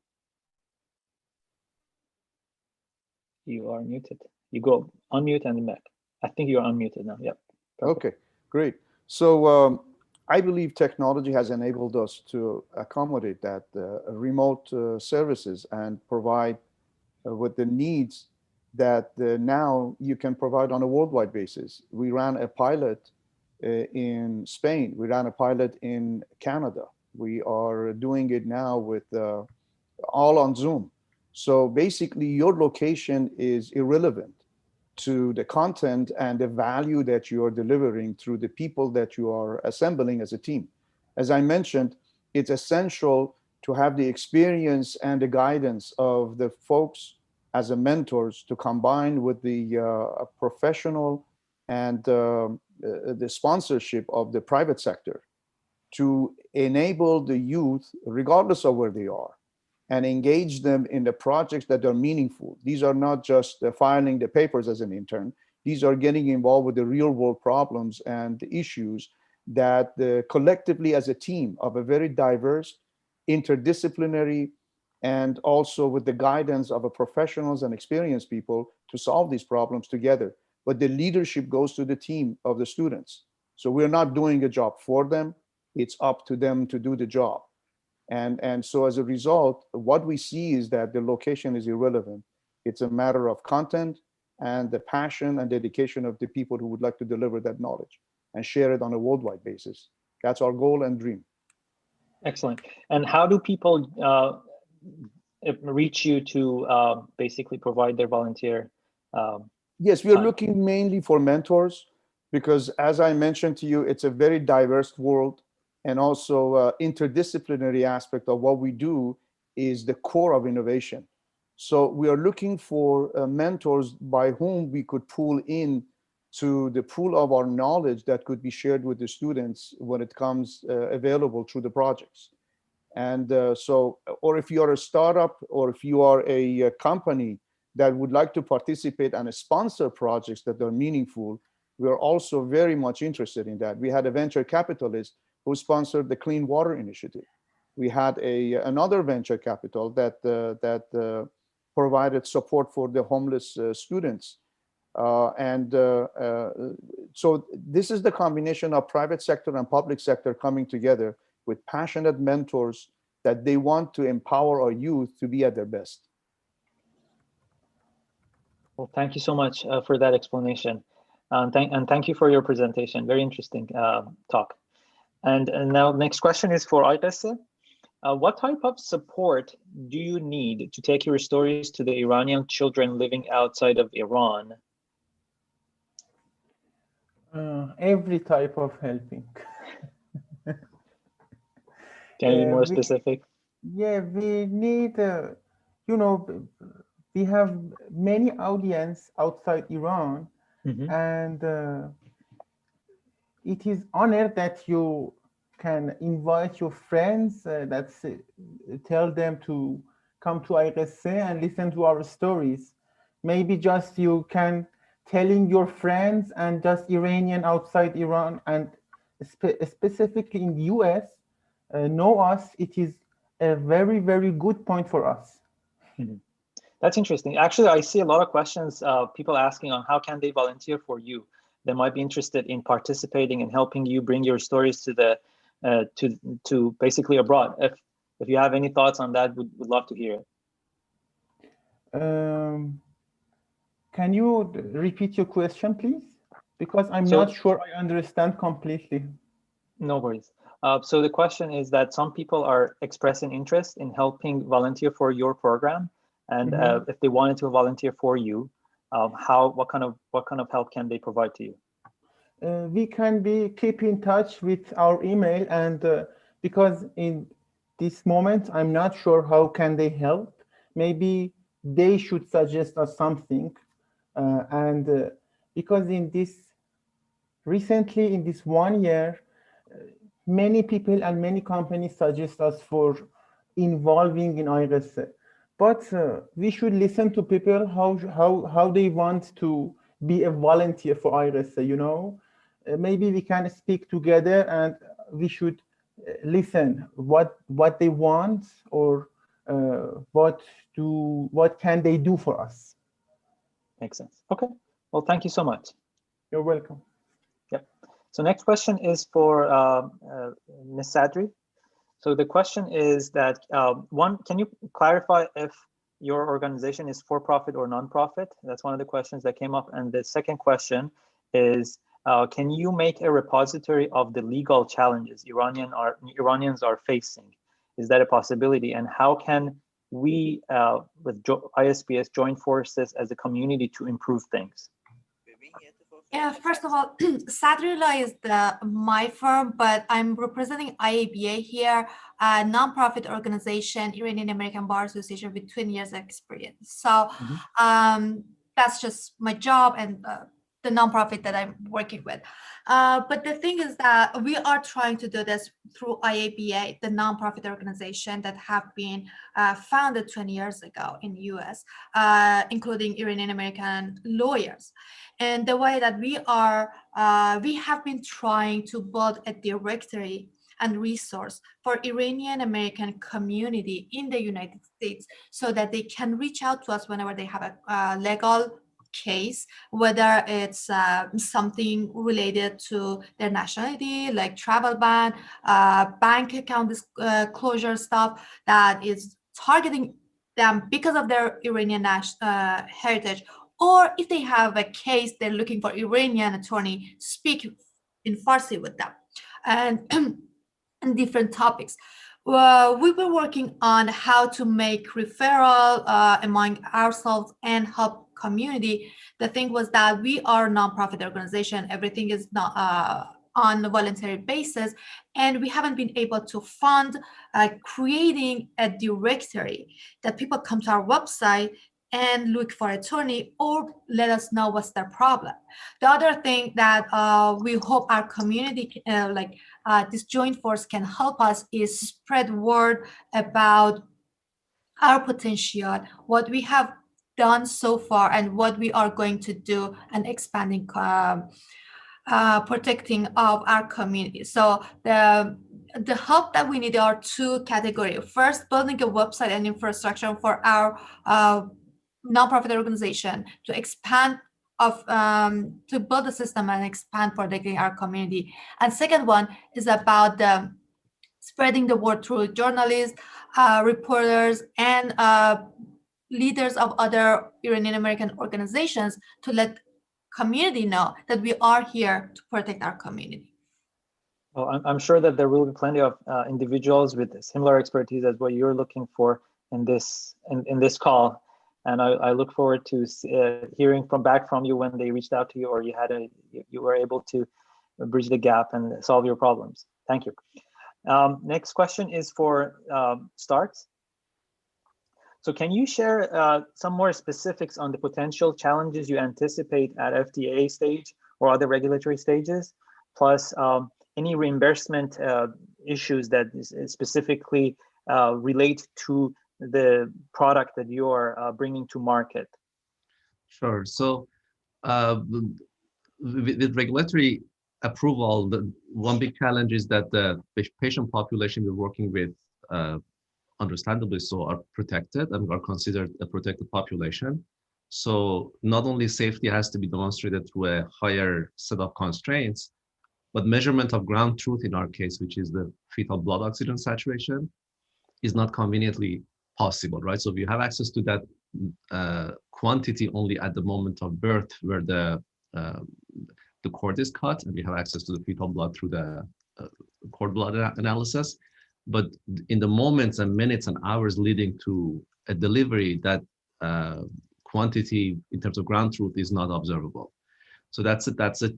You are muted. You go unmute and back. I think you're unmuted now. Yep. Perfect. Okay, great. So I believe technology has enabled us to accommodate that remote services and provide with the needs that now you can provide on a worldwide basis. We ran a pilot in Spain. We ran a pilot in Canada. We are doing it now with all on Zoom. So basically your location is irrelevant. to the content and the value that you are delivering through the people that you are assembling as a team. As I mentioned, it's essential to have the experience and the guidance of the folks as a mentors to combine with the professional and the sponsorship of the private sector to enable the youth, regardless of where they are, and engage them in the projects that are meaningful. These are not just filing the papers as an intern. These are getting involved with the real world problems and the issues that collectively as a team of a very diverse, interdisciplinary, and also with the guidance of a professionals and experienced people to solve these problems together. But the leadership goes to the team of the students. So we're not doing a job for them. It's up to them to do the job. And so as a result, what we see is that the location is irrelevant. It's a matter of content and the passion and dedication of the people who would like to deliver that knowledge and share it on a worldwide basis. That's our goal and dream. Excellent. And how do people reach you to basically provide their volunteer? Yes, we are looking mainly for mentors because, as I mentioned to you, it's a very diverse world. And also interdisciplinary aspect of what we do is the core of innovation. So we are looking for mentors by whom we could pull in to the pool of our knowledge that could be shared with the students when it comes available through the projects. And or if you are a startup or if you are a company that would like to participate and sponsor projects that are meaningful, we are also very much interested in that. We had a venture capitalist who sponsored the Clean Water Initiative. We had another venture capital that provided support for the homeless students. So this is the combination of private sector and public sector coming together with passionate mentors that they want to empower our youth to be at their best. Well, thank you so much for that explanation. And thank you for your presentation. Very interesting talk. And now next question is for Isps. What type of support do you need to take your stories to the Iranian children living outside of Iran? Every type of helping. Can you be more specific? Yeah, we need, we have many audience outside Iran, and it is honor that you can invite your friends, tell them to come to Isps and listen to our stories. Maybe just you can telling your friends and just Iranian outside Iran and specifically in the US know us. It is a very, very good point for us. That's interesting. Actually, I see a lot of questions, people asking on how can they volunteer for you. They might be interested in participating and helping you bring your stories to the to basically abroad. If you have any thoughts on that, would love to hear it. Can you repeat your question, please? Because I'm not sure I understand completely. No worries. So the question is that some people are expressing interest in helping volunteer for your program, and if they wanted to volunteer for you, what kind of help can they provide to you? We can keep in touch with our email, and because in this moment I'm not sure how can they help. Maybe they should suggest us something, and because recently in this 1 year, many people and many companies suggest us for involving in Isps. But we should listen to people how they want to be a volunteer for Isps, maybe we can speak together and we should listen what they want or what can they do for us. Makes sense. Okay. Well, thank you so much. You're welcome. Yep. So next question is for Ms. Sadri. So the question is that, one, can you clarify if your organization is for-profit or non-profit? That's one of the questions that came up. And the second question is, can you make a repository of the legal challenges Iranians are facing? Is that a possibility? And how can we, with ISPS, join forces as a community to improve things? Yeah, first of all, Sadrila is my firm, but I'm representing IABA here, a nonprofit organization, Iranian American Bar Association with 20 years of experience. So that's just my job and the nonprofit that I'm working with. But the thing is that we are trying to do this through IABA, the nonprofit organization that have been founded 20 years ago in the US, including Iranian American lawyers. And the way that we have been trying to build a directory and resource for Iranian American community in the United States so that they can reach out to us whenever they have a legal case, whether it's something related to their nationality, like travel ban, bank account closure stuff that is targeting them because of their Iranian heritage, or if they have a case, they're looking for Iranian attorney to speak in Farsi with them, and different topics. We've been working on how to make referral among ourselves and help community. The thing was that we are a nonprofit organization. Everything is not on a voluntary basis, and we haven't been able to fund creating a directory that people come to our website and look for attorney or let us know what's their problem. The other thing that we hope our community, this joint force can help us is spread word about our potential, what we have done so far and what we are going to do, and expanding protecting of our community. So the help that we need are two categories. First, building a website and infrastructure for our nonprofit organization to expand to build a system and expand protecting our community. And second one is about spreading the word through journalists, reporters, and leaders of other Iranian American organizations to let community know that we are here to protect our community. Well, I'm sure that there will be plenty of individuals with similar expertise as what you're looking for in this call. And I look forward to hearing back from you when they reached out to you, or you were able to bridge the gap and solve your problems. Thank you. Next question is for Starts. So can you share some more specifics on the potential challenges you anticipate at FDA stage or other regulatory stages, plus any reimbursement issues that specifically relate to the product that you are bringing to market? Sure. So with regulatory approval, one big challenge is that the patient population we're working with, understandably so, are protected and are considered a protected population. So not only safety has to be demonstrated through a higher set of constraints, but measurement of ground truth in our case, which is the fetal blood oxygen saturation, is not conveniently possible, right? So we have access to that quantity only at the moment of birth, where the cord is cut, and we have access to the fetal blood through the cord blood analysis. But in the moments and minutes and hours leading to a delivery, that quantity in terms of ground truth is not observable. So that's a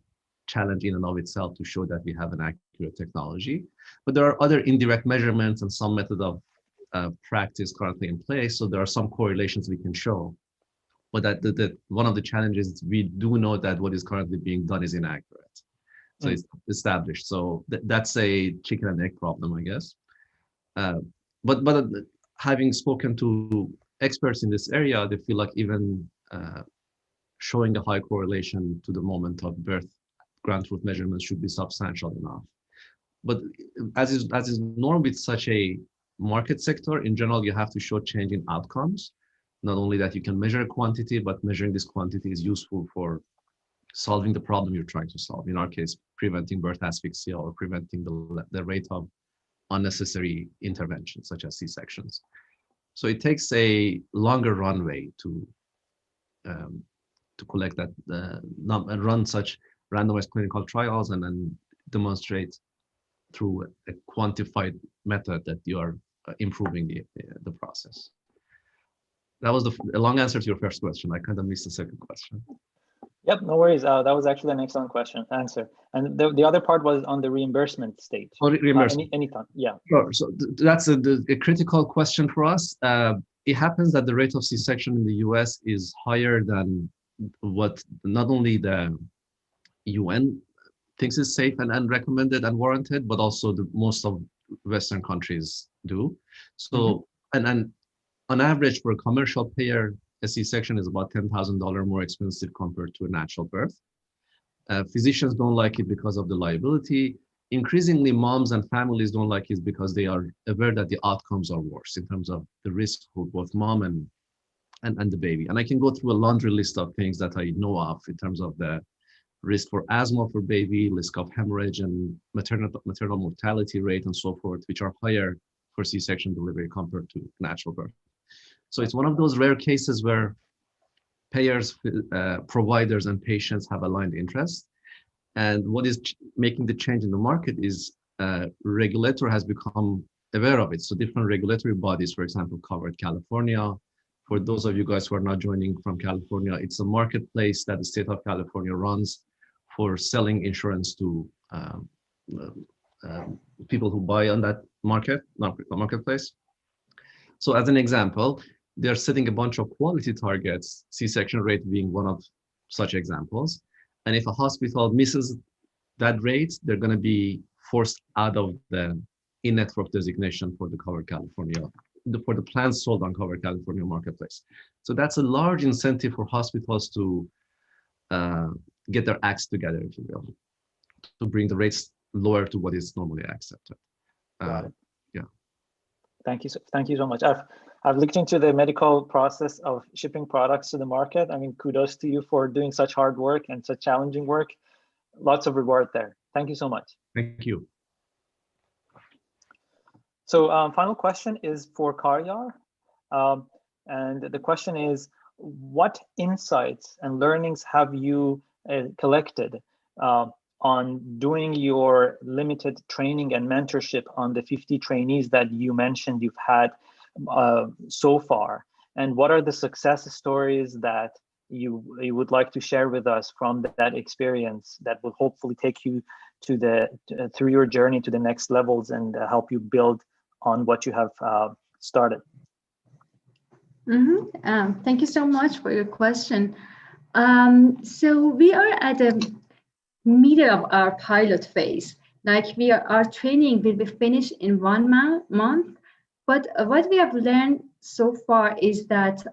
challenge in and of itself to show that we have an accurate technology. But there are other indirect measurements and some method of practice currently in place. So there are some correlations we can show. But that one of the challenges is we do know that what is currently being done is inaccurate. So it's established. So that's a chicken and egg problem, I guess. But having spoken to experts in this area, they feel like even showing a high correlation to the moment of birth, ground truth measurements should be substantial enough. But as is normal with such a market sector, in general, you have to show change in outcomes. Not only that you can measure a quantity, but measuring this quantity is useful for solving the problem you're trying to solve. In our case, preventing birth asphyxia or preventing the rate of unnecessary interventions such as C-sections. So it takes a longer runway to collect that and run such randomized clinical trials and then demonstrate through a quantified method that you are improving the process. That was a long answer to your first question. I kind of missed the second question. Yep, no worries. That was actually an excellent answer. And the other part was on the reimbursement stage. Oh, reimbursement. Any thought? Yeah. Sure. So that's a critical question for us. It happens that the rate of C-section in the US is higher than what not only the UN thinks is safe and recommended and warranted, but also most of Western countries do. So, and on average for a commercial payer, a C-section is about $10,000 more expensive compared to a natural birth. Physicians don't like it because of the liability. Increasingly, moms and families don't like it because they are aware that the outcomes are worse in terms of the risk for both mom and the baby. And I can go through a laundry list of things that I know of in terms of the risk for asthma for baby, risk of hemorrhage and maternal mortality rate and so forth, which are higher for C-section delivery compared to natural birth. So it's one of those rare cases where payers, providers, and patients have aligned interests. And what is making the change in the market is regulator has become aware of it. So different regulatory bodies, for example, covered California. For those of you guys who are not joining from California, it's a marketplace that the state of California runs for selling insurance to people who buy on that marketplace. So as an example, they're setting a bunch of quality targets, C-section rate being one of such examples. And if a hospital misses that rate, they're going to be forced out of the in-network designation for the Covered California, for the plans sold on Covered California marketplace. So that's a large incentive for hospitals to get their acts together, if you will, to bring the rates lower to what is normally accepted. Yeah. Thank you so much. I've looked into the medical process of shipping products to the market. I mean, kudos to you for doing such hard work and such challenging work. Lots of reward there. Thank you so much. Thank you. So final question is for Karar. And the question is, what insights and learnings have you collected on doing your limited training and mentorship on the 50 trainees that you mentioned you've had so far? And what are the success stories that you would like to share with us from that experience that will hopefully take you to through your journey to the next levels and help you build on what you have started? Thank you so much for your question. So we are at the middle of our pilot phase. Like our training will be finished in 1 month. But what we have learned so far is that,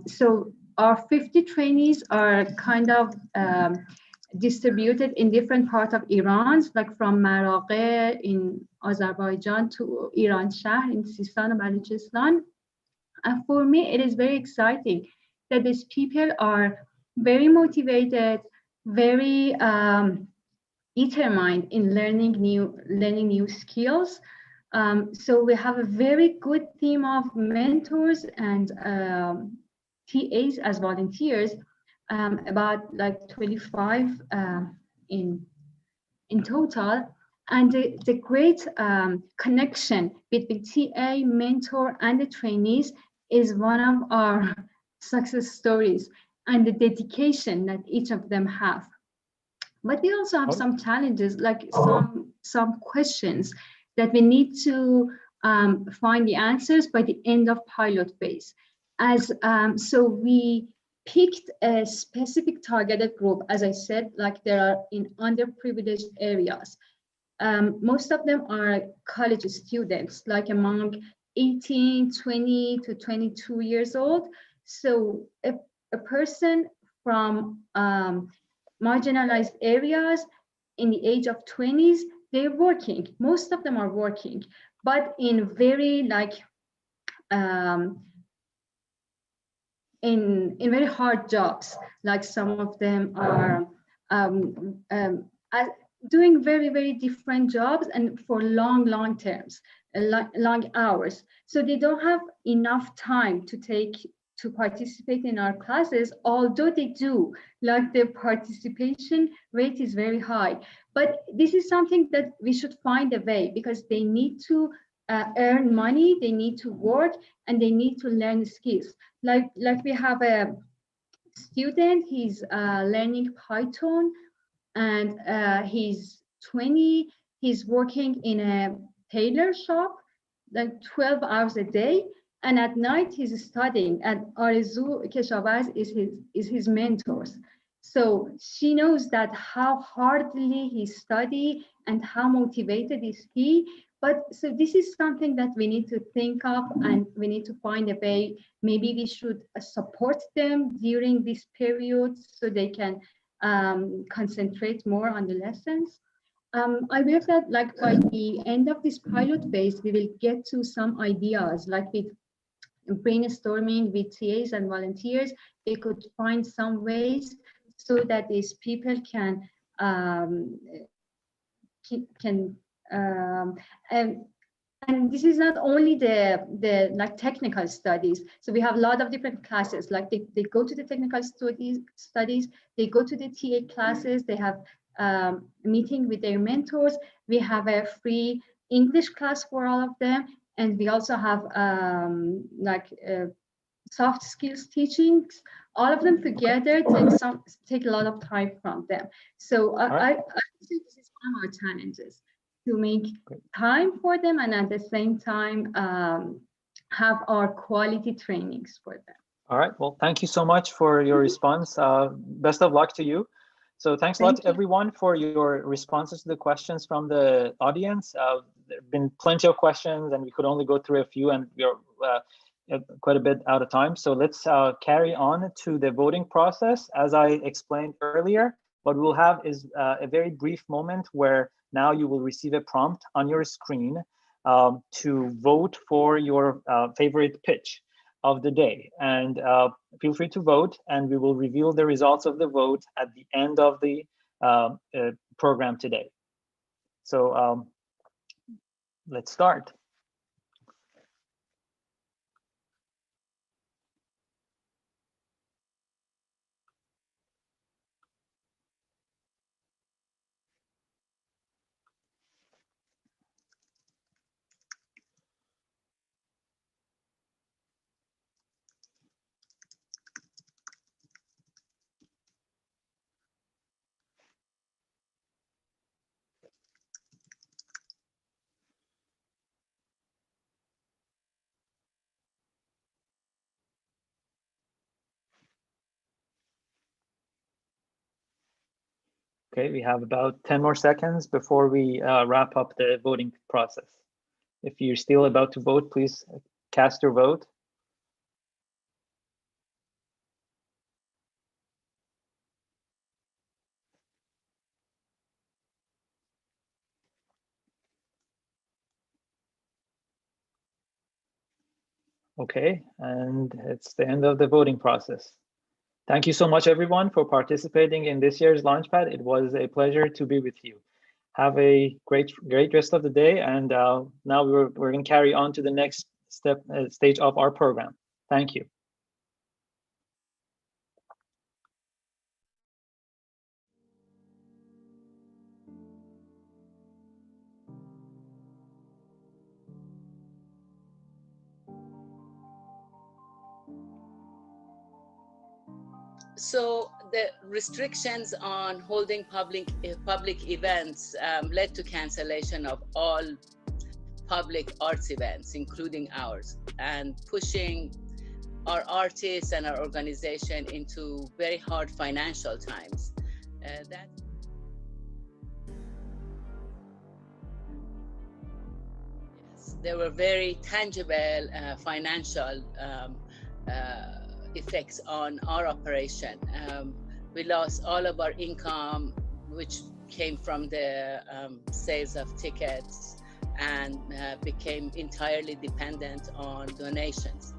so our 50 trainees are kind of distributed in different parts of Iran, like from Maraghe in Azerbaijan to Iran Shahr in Sistan and Balochistan. And for me, it is very exciting that these people are very motivated, very determined in learning new skills. So we have a very good team of mentors and TAs as volunteers, about like 25 in total. And the great connection between TA, mentor, and the trainees is one of our success stories, and the dedication that each of them have. But we also have some challenges, like some questions that we need to find the answers by the end of pilot phase. So we picked a specific targeted group, as I said, like they are in underprivileged areas. Most of them are college students, like among 18, 20 to 22 years old. So a person from marginalized areas in the age of 20s, they're working. Most of them are working, but in very in very hard jobs. Like some of them are doing very, very different jobs and for long terms, long hours. So they don't have enough time to participate in our classes, although they do. Like their participation rate is very high. But this is something that we should find a way, because they need to earn money, they need to work, and they need to learn skills. Like we have a student. He's learning Python, and he's 20. He's working in a tailor shop, like 12 hours a day. And at night he's studying, and Arzu Keshavaz is his mentor. So she knows that how hardly he study and how motivated is he. But so this is something that we need to think of, and we need to find a way. Maybe we should support them during this period so they can concentrate more on the lessons. I believe that like by the end of this pilot phase, we will get to some ideas, like with brainstorming with TAs and volunteers, we could find some ways so that these people can and this is not only the like technical studies. So we have a lot of different classes. Like they go to the technical studies, they go to the TA classes, they have a meeting with their mentors. We have a free English class for all of them. And we also have soft skills teachings. All of them together take a lot of time from them. So I think this is one of our challenges, to make time for them and at the same time have our quality trainings for them. All right, well, thank you so much for your response. Best of luck to you. So thanks a lot to everyone for your responses to the questions from the audience. There have been plenty of questions and we could only go through a few, and we're quite a bit out of time. So let's carry on to the voting process. As I explained earlier, what we'll have is a very brief moment where now you will receive a prompt on your screen to vote for your favorite pitch of the day. And feel free to vote, and we will reveal the results of the vote at the end of the program today. So let's start. Okay, we have about 10 more seconds before we wrap up the voting process. If you're still about to vote, please cast your vote. Okay, and it's the end of the voting process. Thank you so much, everyone, for participating in this year's Launchpad. It was a pleasure to be with you. Have a great rest of the day. And now we're going to carry on to the next stage of our program. Thank you. So the restrictions on holding public events led to cancellation of all public arts events, including ours, and pushing our artists and our organization into very hard financial times. There were very tangible financial effects on our operation. We lost all of our income, which came from the sales of tickets, and became entirely dependent on donations.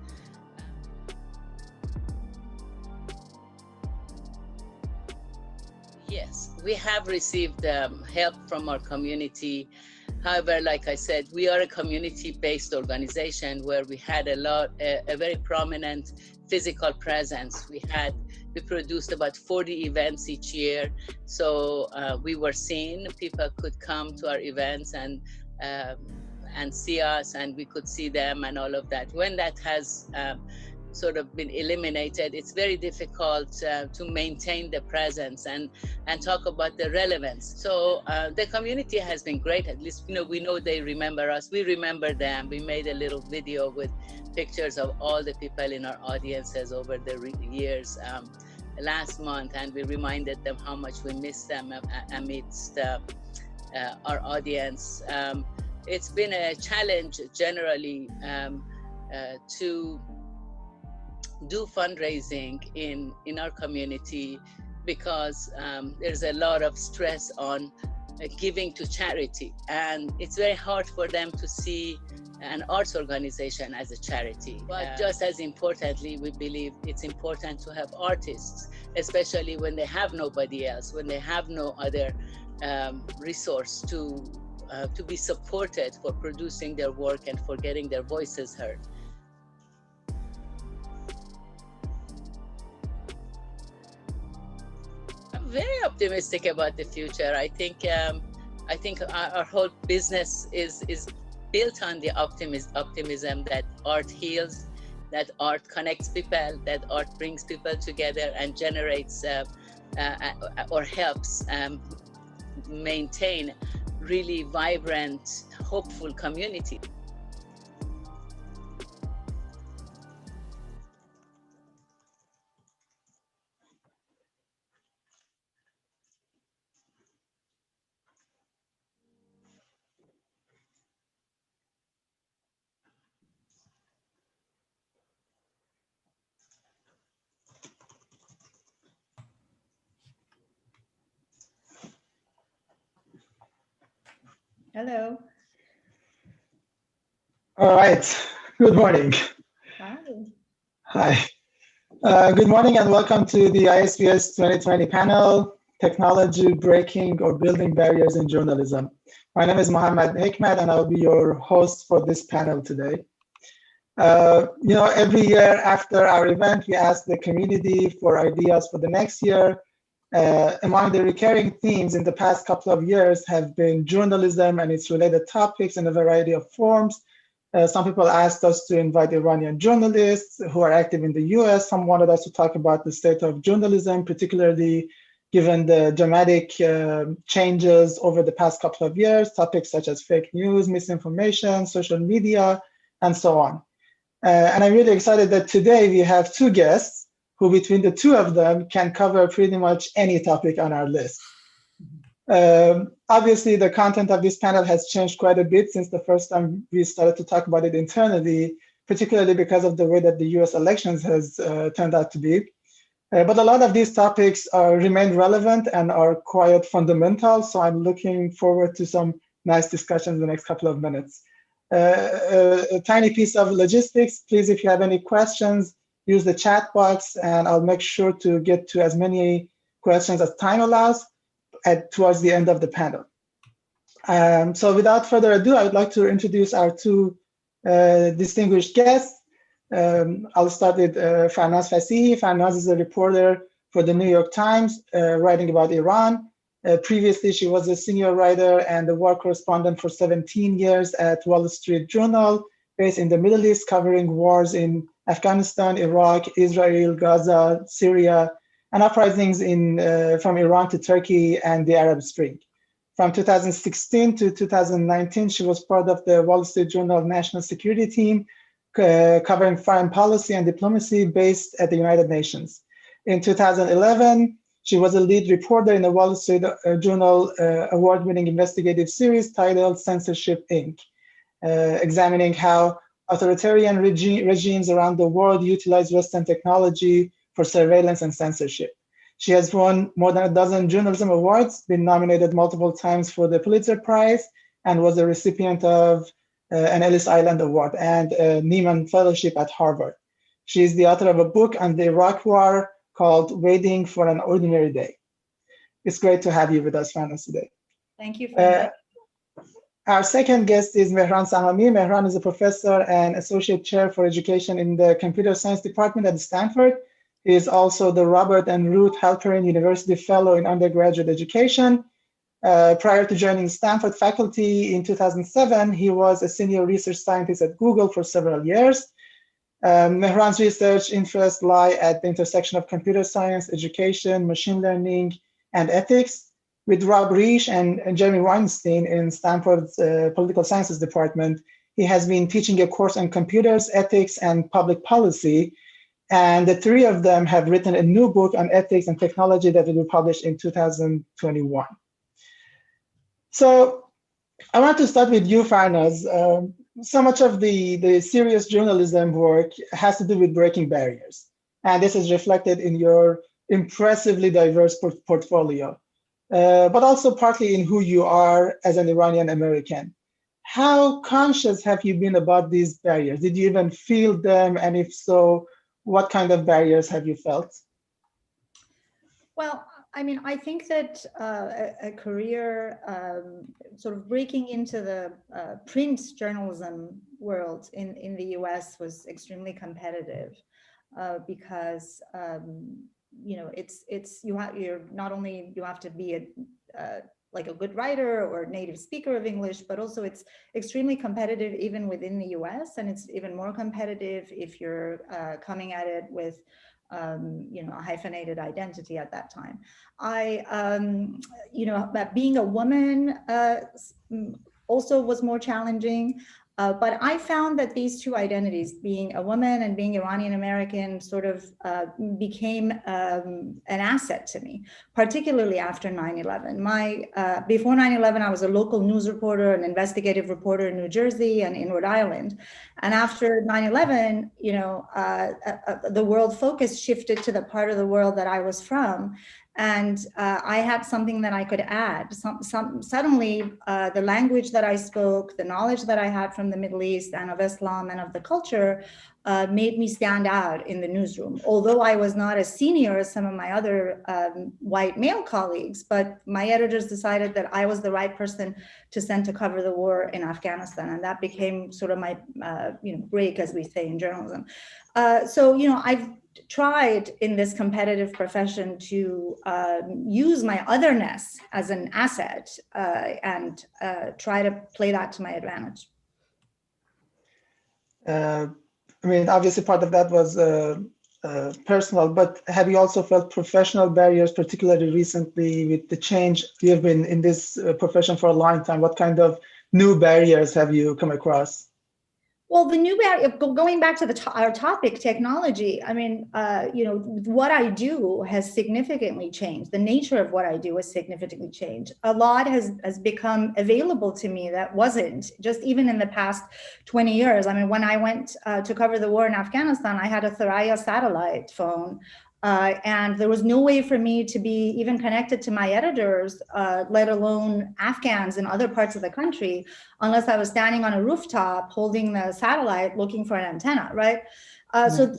Yes, we have received help from our community. However, like I said, we are a community-based organization where we had a very prominent physical presence. We produced about 40 events each year. So we were seen, people could come to our events and see us, and we could see them and all of that. When that has sort of been eliminated, it's very difficult to maintain the presence and talk about the relevance. So the community has been great. At least, we know they remember us. We remember them. We made a little video with pictures of all the people in our audiences over the years last month, and we reminded them how much we miss them amidst our audience. It's been a challenge generally to do fundraising in our community because there's a lot of stress on giving to charity, and it's very hard for them to see an arts organization as a charity. But just as importantly, we believe it's important to have artists, especially when they have nobody else, when they have no other resource to be supported for producing their work and for getting their voices heard. I'm very optimistic about the future. I think our whole business is built on the optimism that art heals, that art connects people, that art brings people together and generates or helps maintain really vibrant, hopeful community. Hello. All right. Good morning. Hi. Hi. Good morning and welcome to the ISPS 2020 panel, Technology Breaking or Building Barriers in Journalism. My name is Mohammed Hikmat and I'll be your host for this panel today. Every year after our event, we ask the community for ideas for the next year. Among the recurring themes in the past couple of years have been journalism and its related topics in a variety of forms. Some people asked us to invite Iranian journalists who are active in the US. Some wanted us to talk about the state of journalism, particularly given the dramatic changes over the past couple of years, topics such as fake news, misinformation, social media, and so on. And I'm really excited that today we have two guests who between the two of them can cover pretty much any topic on our list. Obviously, the content of this panel has changed quite a bit since the first time we started to talk about it internally, particularly because of the way that the US elections has turned out to be. But a lot of these topics remain relevant and are quite fundamental, so I'm looking forward to some nice discussions in the next couple of minutes. A tiny piece of logistics, please, if you have any questions, use the chat box and I'll make sure to get to as many questions as time allows towards the end of the panel. So without further ado, I would like to introduce our two distinguished guests. I'll start with Farnaz Fasihi. Farnaz is a reporter for the New York Times, writing about Iran. Previously, she was a senior writer and a war correspondent for 17 years at Wall Street Journal, based in the Middle East, covering wars in Afghanistan, Iraq, Israel, Gaza, Syria, and uprisings from Iran to Turkey and the Arab Spring. From 2016 to 2019, she was part of the Wall Street Journal National Security Team, covering foreign policy and diplomacy based at the United Nations. In 2011, she was a lead reporter in the Wall Street Journal award-winning investigative series titled Censorship, Inc., examining how authoritarian regimes around the world utilize Western technology for surveillance and censorship. She has won more than a dozen journalism awards, been nominated multiple times for the Pulitzer Prize, and was a recipient of an Ellis Island Award and a Nieman Fellowship at Harvard. She is the author of a book on the Iraq War called Waiting for an Ordinary Day. It's great to have you with us, Farnaz, today. Thank you for that. Our second guest is Mehran Sahami. Mehran is a professor and associate chair for education in the computer science department at Stanford. He is also the Robert and Ruth Halperin University Fellow in undergraduate education. Prior to joining Stanford faculty in 2007, he was a senior research scientist at Google for several years. Mehran's research interests lie at the intersection of computer science, education, machine learning, and ethics. With Rob Reich and Jeremy Weinstein in Stanford's Political Sciences Department, he has been teaching a course on computers, ethics, and public policy. And the three of them have written a new book on ethics and technology that will be published in 2021. So I want to start with you, Farnaz. So much of the serious journalism work has to do with breaking barriers. And this is reflected in your impressively diverse portfolio, but also partly in who you are as an Iranian American. How conscious have you been about these barriers? Did you even feel them? And if so, what kind of barriers have you felt? Well, I mean, I think that a career sort of breaking into the print journalism world in the US was extremely competitive because you know you're not only you have to be like a good writer or native speaker of English, but also it's extremely competitive even within the US, and it's even more competitive if you're coming at it with you know, a hyphenated identity at that time. You know, being a woman also was more challenging. But I found that these two identities, being a woman and being Iranian American, sort of became an asset to me, particularly after 9/11. Before 9/11, I was a local news reporter, an investigative reporter in New Jersey and in Rhode Island. And after 9/11, you know, the world focus shifted to the part of the world that I was from. And I had something that I could add. Suddenly, the language that I spoke, the knowledge that I had from the Middle East and of Islam and of the culture made me stand out in the newsroom. Although I was not as senior as some of my other white male colleagues, but my editors decided that I was the right person to send to cover the war in Afghanistan. And that became sort of my you know, break, as we say in journalism. So, you know, I've tried in this competitive profession to use my otherness as an asset and try to play that to my advantage. I mean, obviously part of that was personal, but have you also felt professional barriers, particularly recently with the change? You have been in this profession for a long time. What kind of new barriers have you come across? Well, the new barrier, going back to our topic, technology, I mean, you know, what I do has significantly changed. The nature of what I do has significantly changed. A lot has become available to me that wasn't, just even in the past 20 years. I mean, when I went to cover the war in Afghanistan, I had a Thuraya satellite phone. And there was no way for me to be even connected to my editors, let alone Afghans in other parts of the country, unless I was standing on a rooftop holding the satellite looking for an antenna, right? So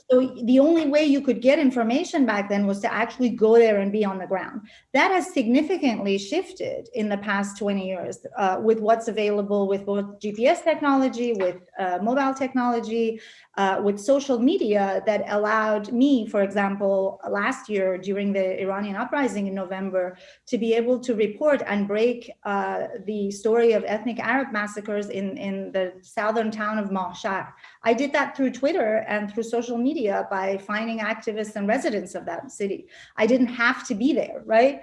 the only way you could get information back then was to actually go there and be on the ground. That has significantly shifted in the past 20 years with what's available with both GPS technology, with mobile technology, with social media that allowed me, for example, last year during the Iranian uprising in November, to be able to report and break the story of ethnic Arab massacres in the southern town of Mahshar. I did that through Twitter and through social media by finding activists and residents of that city. I didn't have to be there, right?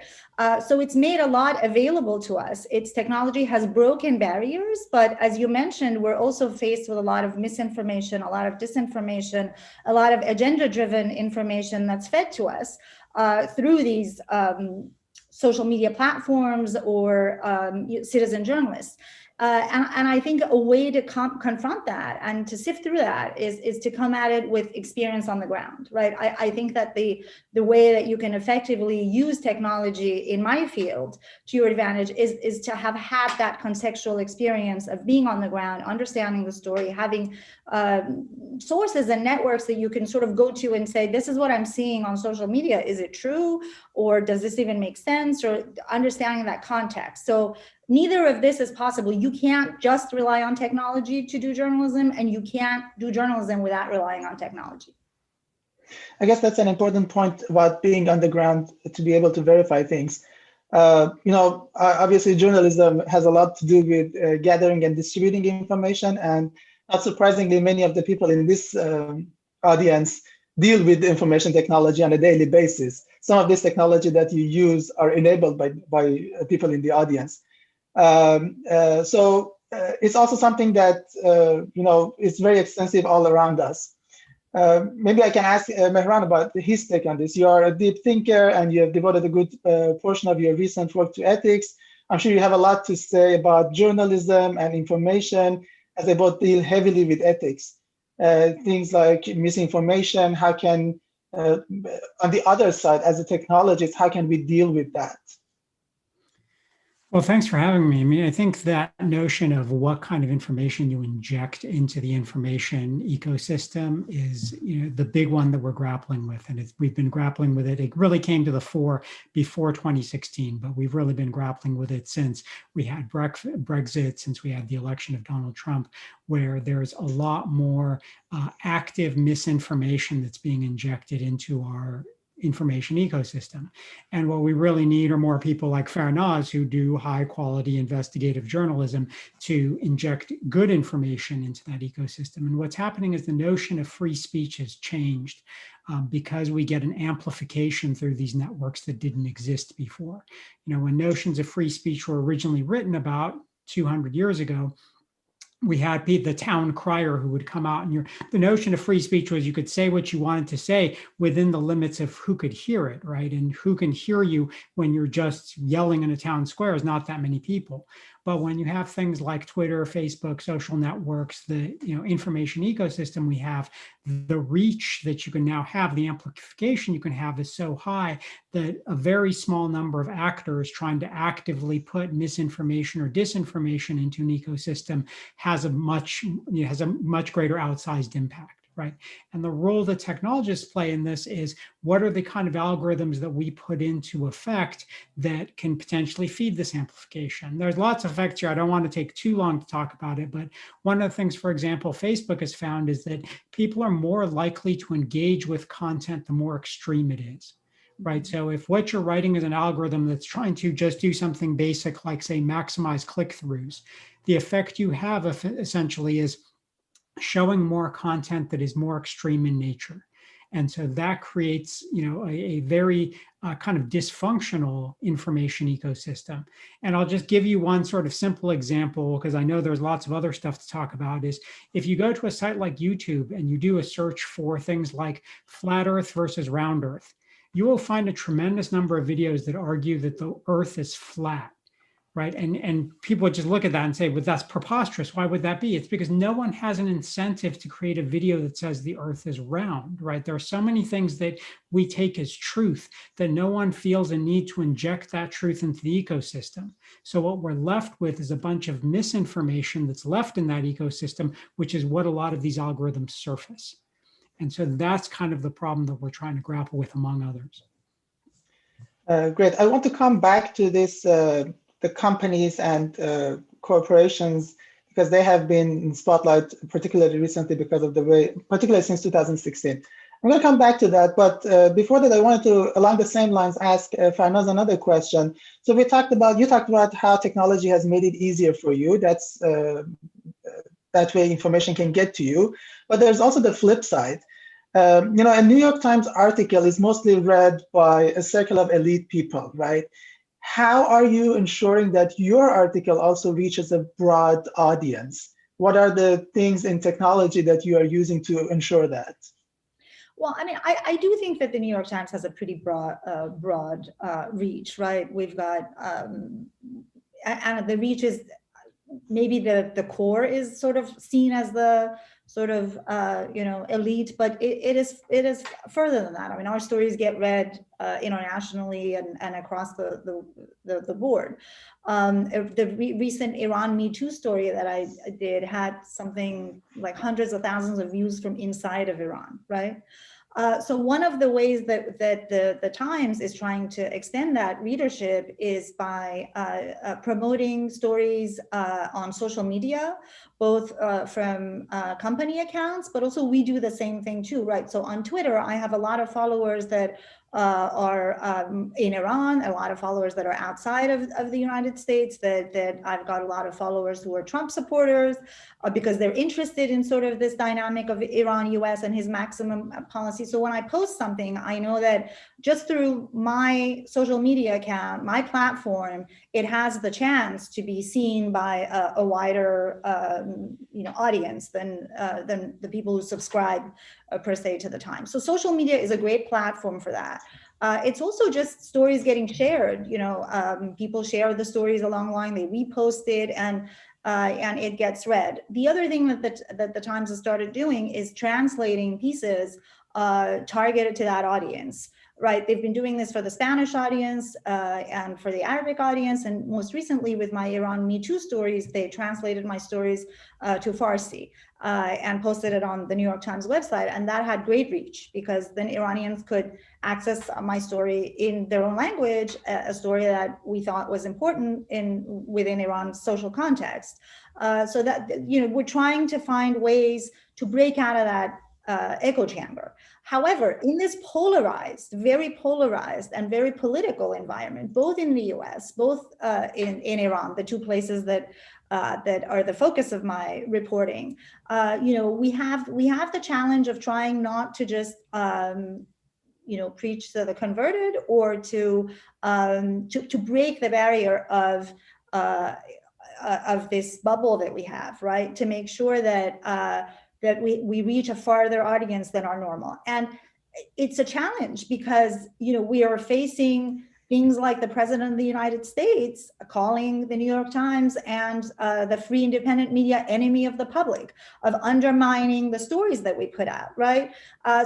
So it's made a lot available to us. Its technology has broken barriers, but as you mentioned, we're also faced with a lot of misinformation, a lot of disinformation, a lot of agenda-driven information that's fed to us through these social media platforms or citizen journalists. And I think a way to confront that and to sift through that is to come at it with experience on the ground, right? I think that the way that you can effectively use technology in my field to your advantage is to have had that contextual experience of being on the ground, understanding the story, having sources and networks that you can sort of go to and say, this is what I'm seeing on social media. Is it true? Or does this even make sense? Or understanding that context. So neither of this is possible. You can't just rely on technology to do journalism, and you can't do journalism without relying on technology. I guess that's an important point about being on the ground to be able to verify things. You know, obviously journalism has a lot to do with gathering and distributing information, and not surprisingly, many of the people in this audience deal with information technology on a daily basis. Some of this technology that you use are enabled by people in the audience. So it's also something that is very extensive all around us. Maybe I can ask Mehran about his take on this. You are a deep thinker and you have devoted a good portion of your recent work to ethics. I'm sure you have a lot to say about journalism and information, as they both deal heavily with ethics. Things like misinformation, how can, on the other side, as a technologist, how can we deal with that? Well, thanks for having me. I mean, I think that notion of what kind of information you inject into the information ecosystem is, the big one that we're grappling with. And we've been grappling with it. It really came to the fore before 2016, but we've really been grappling with it since we had Brexit, since we had the election of Donald Trump, where there's a lot more active misinformation that's being injected into our information ecosystem. And what we really need are more people like Farnaz who do high quality investigative journalism to inject good information into that ecosystem. And what's happening is the notion of free speech has changed because we get an amplification through these networks that didn't exist before. When notions of free speech were originally written about 200 years ago, we had the town crier who would come out, and the notion of free speech was you could say what you wanted to say within the limits of who could hear it, right? And who can hear you when you're just yelling in a town square is not that many people. But when you have things like Twitter, Facebook, social networks, the information ecosystem we have, the reach that you can now have, the amplification you can have is so high that a very small number of actors trying to actively put misinformation or disinformation into an ecosystem has a much greater outsized impact. Right. And the role that technologists play in this is what are the kind of algorithms that we put into effect that can potentially feed this amplification? There's lots of effects here. I don't want to take too long to talk about it, but one of the things, for example, Facebook has found is that people are more likely to engage with content the more extreme it is. Right. So if what you're writing is an algorithm that's trying to just do something basic, like say maximize click-throughs, the effect you have essentially is showing more content that is more extreme in nature. And so that creates, a very kind of dysfunctional information ecosystem. And I'll just give you one sort of simple example, because I know there's lots of other stuff to talk about, is if you go to a site like YouTube and you do a search for things like flat Earth versus round Earth, you will find a tremendous number of videos that argue that the Earth is flat. Right. And people would just look at that and say, well, that's preposterous. Why would that be? It's because no one has an incentive to create a video that says the Earth is round. Right. There are so many things that we take as truth that no one feels a need to inject that truth into the ecosystem. So what we're left with is a bunch of misinformation that's left in that ecosystem, which is what a lot of these algorithms surface. And so that's kind of the problem that we're trying to grapple with, among others. Great. I want to come back to this. The companies and corporations, because they have been in spotlight, particularly recently because of the way, particularly since 2016. I'm going to come back to that, but before that, I wanted to, along the same lines, ask Farnaz another question. So you talked about how technology has made it easier for you. That's that way information can get to you, but there's also the flip side. A New York Times article is mostly read by a circle of elite people, right? How are you ensuring that your article also reaches a broad audience? What are the things in technology that you are using to ensure that? Well, I mean, I do think that the New York Times has a pretty broad reach, right? We've got, and the reach is, maybe the core is sort of seen as the sort of elite, but it is further than that. I mean, our stories get read internationally and across the board. The recent Iran Me Too story that I did had something like hundreds of thousands of views from inside of Iran, right? So one of the ways that the Times is trying to extend that readership is by promoting stories on social media, both from company accounts, but also we do the same thing too, right? So on Twitter, I have a lot of followers that are in Iran, a lot of followers that are outside of the United States, that I've got a lot of followers who are Trump supporters because they're interested in sort of this dynamic of Iran, US, and his maximum policy. So when I post something, I know that just through my social media account, my platform, it has the chance to be seen by a wider audience than the people who subscribe per se to the Times. So social media is a great platform for that. It's also just stories getting shared. People share the stories along the line, they repost it, and it gets read. The other thing that the Times has started doing is translating pieces targeted to that audience. Right, they've been doing this for the Spanish audience and for the Arabic audience, and most recently with my Iran Me Too stories, they translated my stories to Farsi and posted it on the New York Times website, and that had great reach because then Iranians could access my story in their own language, a story that we thought was important within Iran's social context. So that we're trying to find ways to break out of that echo chamber. However, in this very polarized and very political environment, both in the US, both in Iran, the two places that are the focus of my reporting, we have the challenge of trying not to just preach to the converted or to break the barrier of this bubble that we have, right? To make sure that we reach a farther audience than our normal. And it's a challenge because, we are facing things like the President of the United States calling the New York Times and the free independent media enemy of the public, of undermining the stories that we put out, right?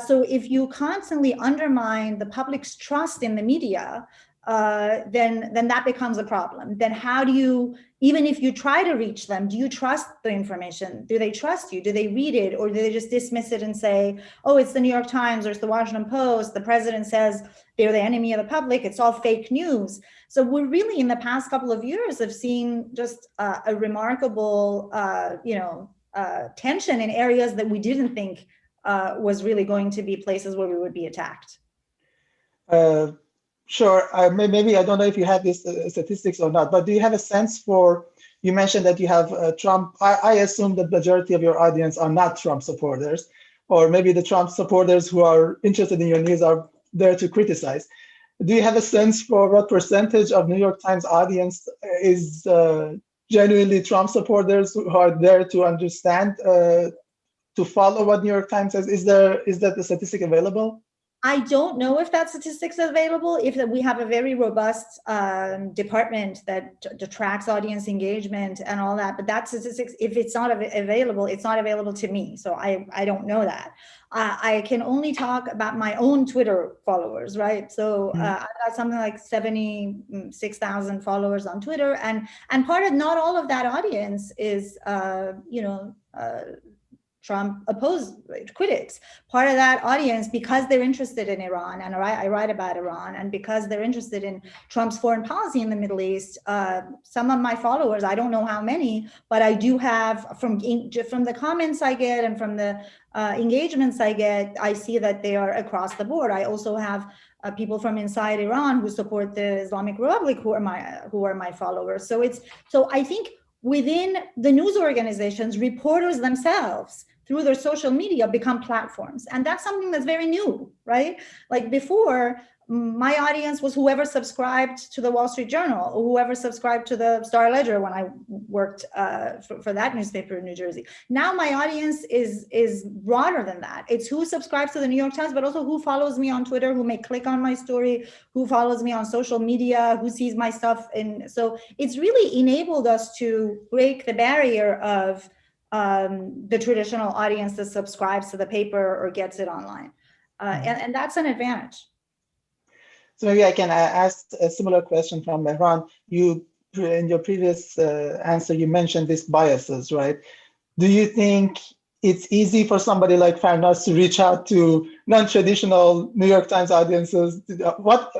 So if you constantly undermine the public's trust in the media, then that becomes a problem. Then how do you, even if you try to reach them, do you trust the information? Do they trust you? Do they read it? Or do they just dismiss it and say, oh, it's the New York Times or it's the Washington Post. The president says they're the enemy of the public. It's all fake news. So we're really in the past couple of years have seen just a remarkable, tension in areas that we didn't think was really going to be places where we would be attacked. Sure. Maybe I don't know if you have these statistics or not, but do you have a sense for, you mentioned that you have Trump. I assume that the majority of your audience are not Trump supporters, or maybe the Trump supporters who are interested in your news are there to criticize. Do you have a sense for what percentage of New York Times audience is genuinely Trump supporters who are there to understand, to follow what New York Times says? Is that the statistic available? I don't know if that statistic's available. If we have a very robust department that tracks audience engagement and all that, but that statistics, if it's not available, it's not available to me. So I don't know that. I can only talk about my own Twitter followers, right? So I've got something like 76,000 followers on Twitter, and part of not all of that audience is Trump opposed critics. Part of that audience, because they're interested in Iran, and I write about Iran, and because they're interested in Trump's foreign policy in the Middle East, some of my followers, I don't know how many, but I do have, from the comments I get and from the engagements I get, I see that they are across the board. I also have people from inside Iran who support the Islamic Republic who are my followers. So I think within the news organizations, reporters themselves, through their social media, become platforms. And that's something that's very new, right? Like before, my audience was whoever subscribed to the Wall Street Journal or whoever subscribed to the Star Ledger when I worked for that newspaper in New Jersey. Now my audience is broader than that. It's who subscribes to the New York Times, but also who follows me on Twitter, who may click on my story, who follows me on social media, who sees my stuff. And so it's really enabled us to break the barrier of the traditional audience that subscribes to the paper or gets it online. And that's an advantage. So maybe I can ask a similar question from Mehran. You, in your previous answer, you mentioned these biases, right? Do you think it's easy for somebody like Farnaz to reach out to non-traditional New York Times audiences?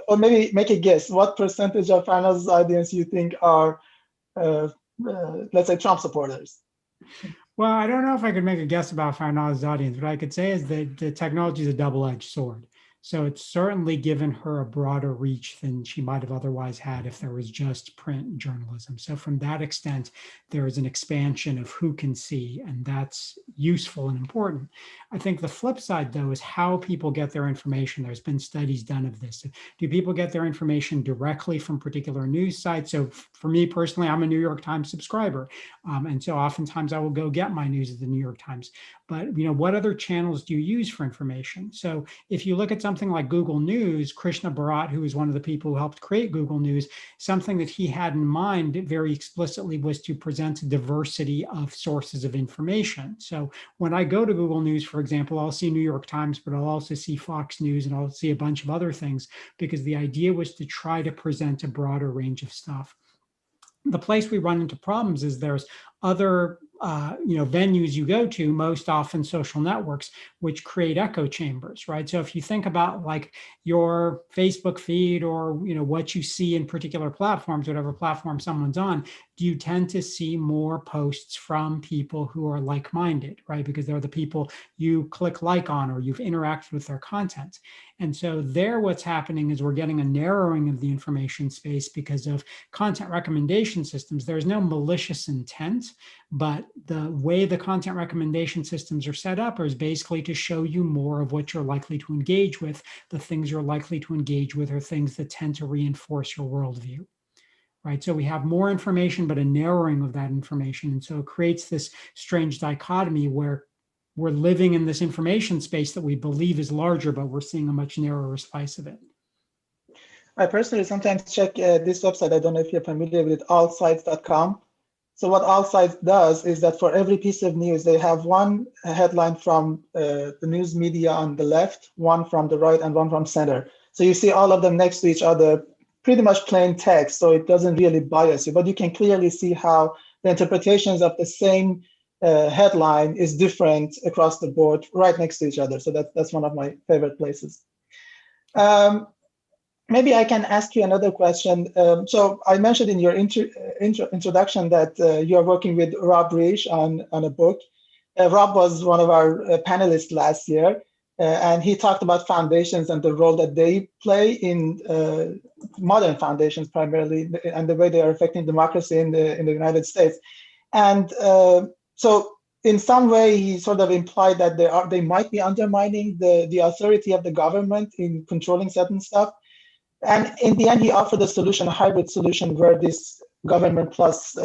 Or maybe make a guess, what percentage of Farnaz's audience you think are, let's say, Trump supporters? Well, I don't know if I could make a guess about Farnaz's audience. What I could say is that the technology is a double-edged sword. So it's certainly given her a broader reach than she might have otherwise had if there was just print journalism. So from that extent, there is an expansion of who can see, and that's useful and important. I think the flip side, though, is how people get their information. There's been studies done of this. Do people get their information directly from particular news sites? So for me personally, I'm a New York Times subscriber. And so oftentimes I will go get my news at the New York Times. But what other channels do you use for information? So if you look at something like Google News, Krishna Bharat, who is one of the people who helped create Google News, something that he had in mind very explicitly was to present a diversity of sources of information. So when I go to Google News, for example, I'll see New York Times, but I'll also see Fox News and I'll see a bunch of other things, because the idea was to try to present a broader range of stuff. The place we run into problems is there's other venues you go to, most often social networks, which create echo chambers, right? So if you think about like your Facebook feed or what you see in particular platforms, whatever platform someone's on, do you tend to see more posts from people who are like-minded, right? Because they're the people you click like on or you've interacted with their content. And so there, what's happening is we're getting a narrowing of the information space because of content recommendation systems. There's no malicious intent, but the way the content recommendation systems are set up is basically to show you more of what you're likely to engage with. The things you're likely to engage with are things that tend to reinforce your worldview, right? So we have more information, but a narrowing of that information. And so it creates this strange dichotomy where we're living in this information space that we believe is larger, but we're seeing a much narrower slice of it. I personally sometimes check this website. I don't know if you're familiar with it, allsites.com. So what AllSites does is that for every piece of news, they have one headline from the news media on the left, one from the right, and one from center. So you see all of them next to each other, pretty much plain text, so it doesn't really bias you, but you can clearly see how the interpretations of the same headline is different across the board, right next to each other. So that's one of my favorite places. Maybe I can ask you another question. So I mentioned in your introduction that you are working with Rob Reich on a book. Rob was one of our panelists last year, and he talked about foundations and the role that they play in modern foundations primarily, and the way they are affecting democracy in the United States. And so in some way, he sort of implied that they might be undermining the authority of the government in controlling certain stuff. And in the end, he offered a solution, a hybrid solution, where this government plus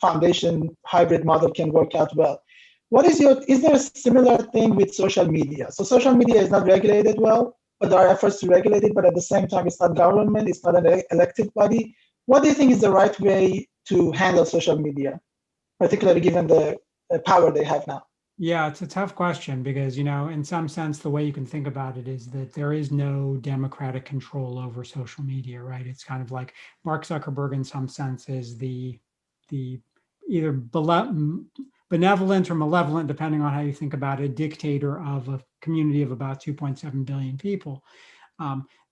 foundation hybrid model can work out well. Is there a similar thing with social media? So social media is not regulated well, but there are efforts to regulate it, but at the same time, it's not government, it's not an elected body. What do you think is the right way to handle social media, particularly given the power they have now? Yeah, it's a tough question because, in some sense, the way you can think about it is that there is no democratic control over social media, right? It's kind of like Mark Zuckerberg, in some sense, is the either benevolent or malevolent, depending on how you think about it, dictator of a community of about 2.7 billion people.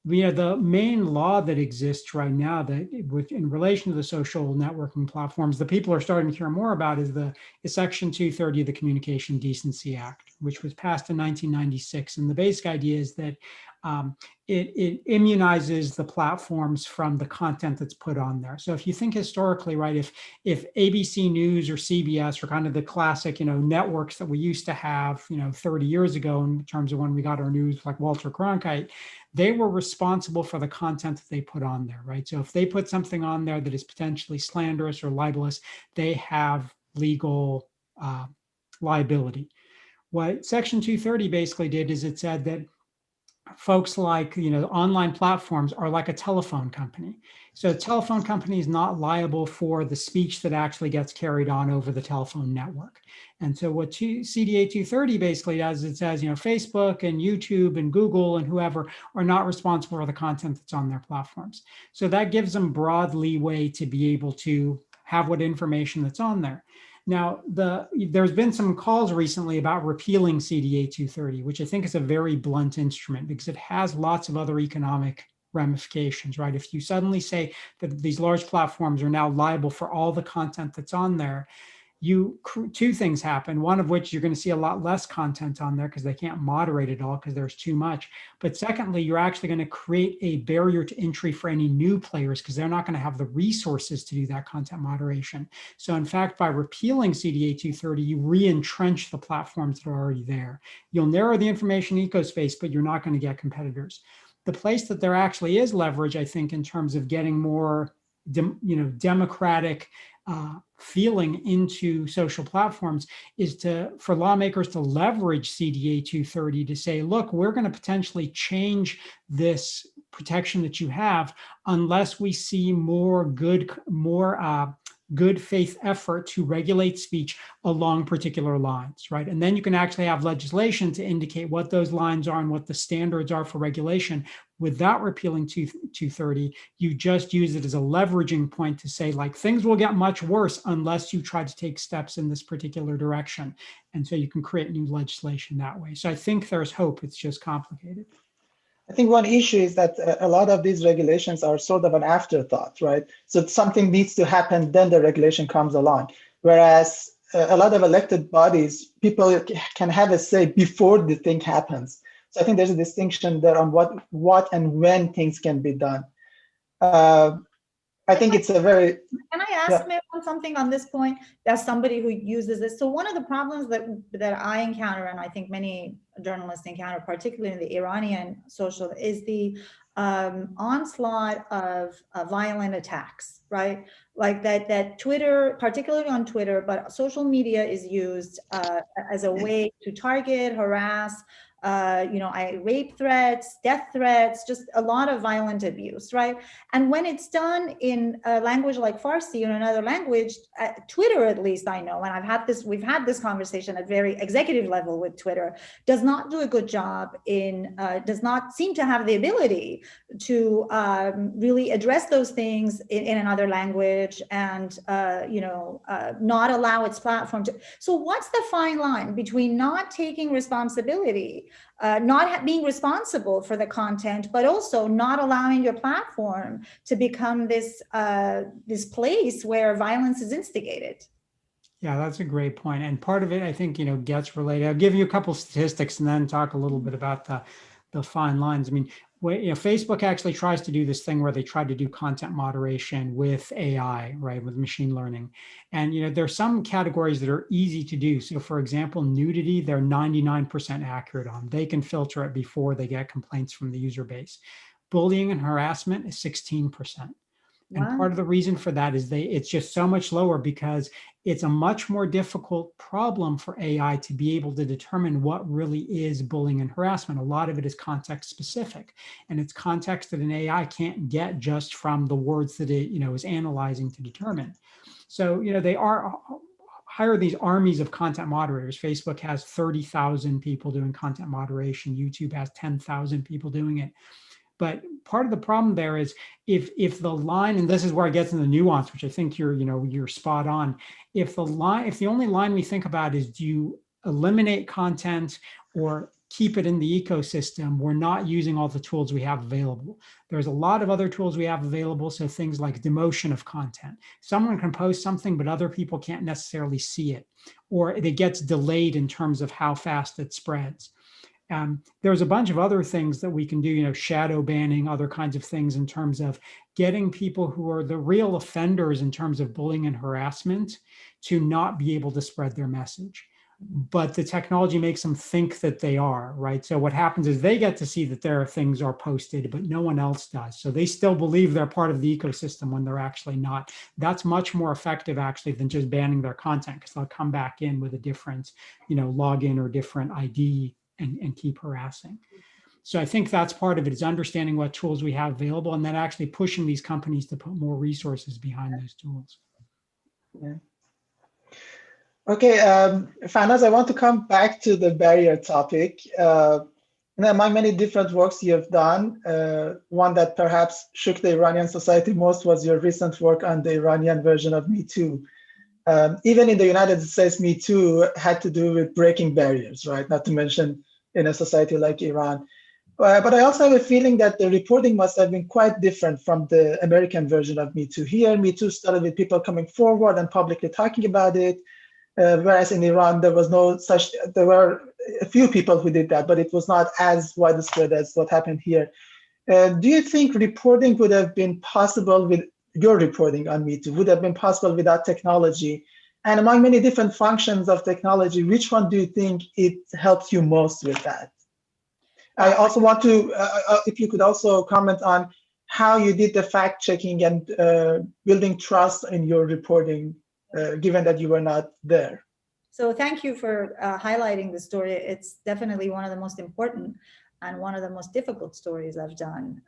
The main law that exists right now that in relation to the social networking platforms, the people are starting to hear more about is Section 230 of the Communication Decency Act, which was passed in 1996. And the basic idea is that it immunizes the platforms from the content that's put on there. So if you think historically, right, if ABC News or CBS are kind of the classic, networks that we used to have, 30 years ago in terms of when we got our news, like Walter Cronkite, they were responsible for the content that they put on there, right? So if they put something on there that is potentially slanderous or libelous, they have legal liability. What Section 230 basically did is it said that folks like, online platforms are like a telephone company. So a telephone company is not liable for the speech that actually gets carried on over the telephone network. And so what CDA 230 basically does, it says, Facebook and YouTube and Google and whoever are not responsible for the content that's on their platforms. So that gives them broad leeway to be able to have what information that's on there. Now, there's been some calls recently about repealing CDA 230, which I think is a very blunt instrument because it has lots of other economic ramifications, right? If you suddenly say that these large platforms are now liable for all the content that's on there, two things happen, one of which you're going to see a lot less content on there because they can't moderate it all because there's too much. But secondly, you're actually going to create a barrier to entry for any new players because they're not going to have the resources to do that content moderation. So in fact, by repealing CDA 230, you re-entrench the platforms that are already there. You'll narrow the information ecospace, but you're not going to get competitors. The place that there actually is leverage, I think, in terms of getting more democratic feeling into social platforms is for lawmakers to leverage CDA 230 to say, look, we're going to potentially change this protection that you have unless we see more good faith effort to regulate speech along particular lines, right? And then you can actually have legislation to indicate what those lines are and what the standards are for regulation. Without repealing 230, you just use it as a leveraging point to say, like, things will get much worse unless you try to take steps in this particular direction. And so you can create new legislation that way. So I think there's hope. It's just complicated. I think one issue is that a lot of these regulations are sort of an afterthought, right? So something needs to happen, then the regulation comes along. Whereas a lot of elected bodies, people can have a say before the thing happens. So I think there's a distinction there on what and when things can be done. I think it's a very... Can I ask Miriam something on this point as somebody who uses this? So one of the problems that I encounter, and I think many journalists encounter, particularly in the Iranian social, is the onslaught of violent attacks, right? Like that Twitter, particularly on Twitter, but social media is used as a way to target, harass, rape threats, death threats, just a lot of violent abuse, right? And when it's done in a language like Farsi or another language, Twitter, at least I know, and we've had this conversation at very executive level with Twitter, does not do a good job does not seem to have the ability to really address those things in another language and, not allow its platform to. So what's the fine line between not taking responsibility, not being responsible for the content, but also not allowing your platform to become this place where violence is instigated? Yeah, that's a great point. And part of it, I think, gets related. I'll give you a couple statistics and then talk a little bit about the fine lines. I mean, Facebook actually tries to do this thing where they try to do content moderation with AI, right, with machine learning. And, there are some categories that are easy to do. So for example, nudity, they're 99% accurate on. They can filter it before they get complaints from the user base. Bullying and harassment is 16%. And part of the reason for that is it's just so much lower because it's a much more difficult problem for AI to be able to determine what really is bullying and harassment. A lot of it is context specific, and it's context that an AI can't get just from the words that it is analyzing to determine. So they hire these armies of content moderators. Facebook has 30,000 people doing content moderation. YouTube has 10,000 people doing it. But part of the problem there is if the line, and this is where I get to the nuance, which I think you're spot on. If the only line we think about is, do you eliminate content or keep it in the ecosystem, we're not using all the tools we have available. There's a lot of other tools we have available. So things like demotion of content. Someone can post something, but other people can't necessarily see it, or it gets delayed in terms of how fast it spreads. There's a bunch of other things that we can do, shadow banning, other kinds of things in terms of getting people who are the real offenders in terms of bullying and harassment to not be able to spread their message. But the technology makes them think that they are, right? So what happens is they get to see that their things are posted, but no one else does. So they still believe they're part of the ecosystem when they're actually not. That's much more effective actually than just banning their content, because they'll come back in with a different, login or different ID and keep harassing. So I think that's part of it, is understanding what tools we have available and then actually pushing these companies to put more resources behind those tools. Yeah. Okay, Fanaz, I want to come back to the barrier topic. Among many different works you have done, one that perhaps shook the Iranian society most was your recent work on the Iranian version of Me Too. Even in the United States, Me Too had to do with breaking barriers, right? Not to mention in a society like Iran. But I also have a feeling that the reporting must have been quite different from the American version of Me Too. Here, Me Too started with people coming forward and publicly talking about it. Whereas in Iran, there was no such, there were a few people who did that, but it was not as widespread as what happened here. Do you think reporting would have been possible with your reporting on Me Too, would have been possible without technology? And among many different functions of technology, which one do you think it helps you most with that? I also want to, if you could also comment on how you did the fact checking and building trust in your reporting, given that you were not there. So thank you for highlighting the story. It's definitely one of the most important and one of the most difficult stories I've done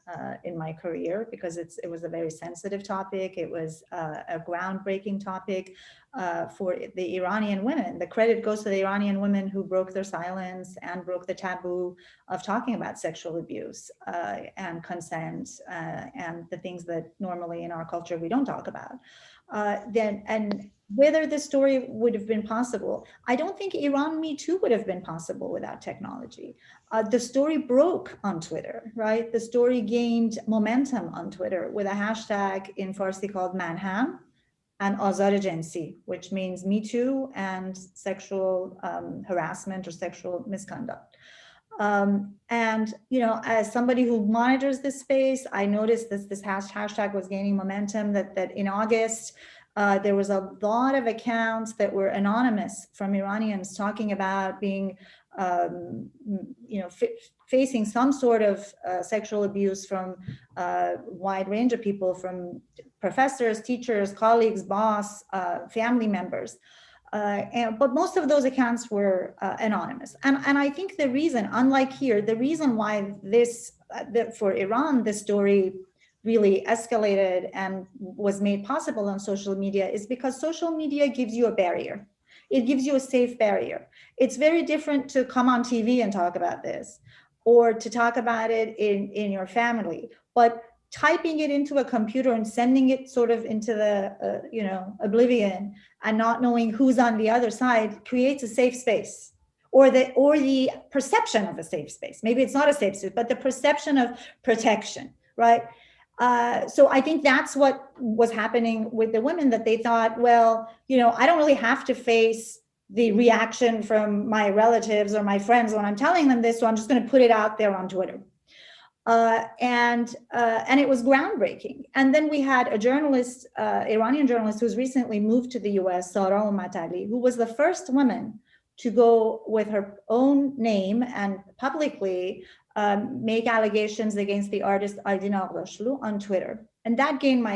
in my career, because it was a very sensitive topic. It was a groundbreaking topic for the Iranian women. The credit goes to the Iranian women who broke their silence and broke the taboo of talking about sexual abuse and consent and the things that normally in our culture we don't talk about. And whether this story would have been possible, I don't think Iran Me Too would have been possible without technology. The story broke on Twitter, right? The story gained momentum on Twitter with a hashtag in Farsi called Manham and Azar Jinsi, which means Me Too and sexual harassment or sexual misconduct. And, you know, as somebody who monitors this space, I noticed this hashtag was gaining momentum, that in August, there was a lot of accounts that were anonymous from Iranians talking about being, you know, facing some sort of sexual abuse from a wide range of people, from professors, teachers, colleagues, boss, family members. But most of those accounts were anonymous. And I think the reason, unlike here, the reason why for Iran, this story really escalated and was made possible on social media is because social media gives you a barrier. It gives you a safe barrier. It's very different to come on TV and talk about this, or to talk about it in your family. But typing it into a computer and sending it sort of into the you know, oblivion and not knowing who's on the other side creates a safe space, or the perception of a safe space. Maybe it's not a safe space, but the perception of protection, right? So I think that's what was happening with the women, that they thought, well, you know, I don't really have to face the reaction from my relatives or my friends when I'm telling them this, so I'm just going to put it out there on Twitter. And it was groundbreaking. And then we had a journalist, Iranian journalist, who's recently moved to the US, Sara Matali, who was the first woman to go with her own name and publicly make allegations against the artist Aydin Aghlashlu on Twitter. And that gained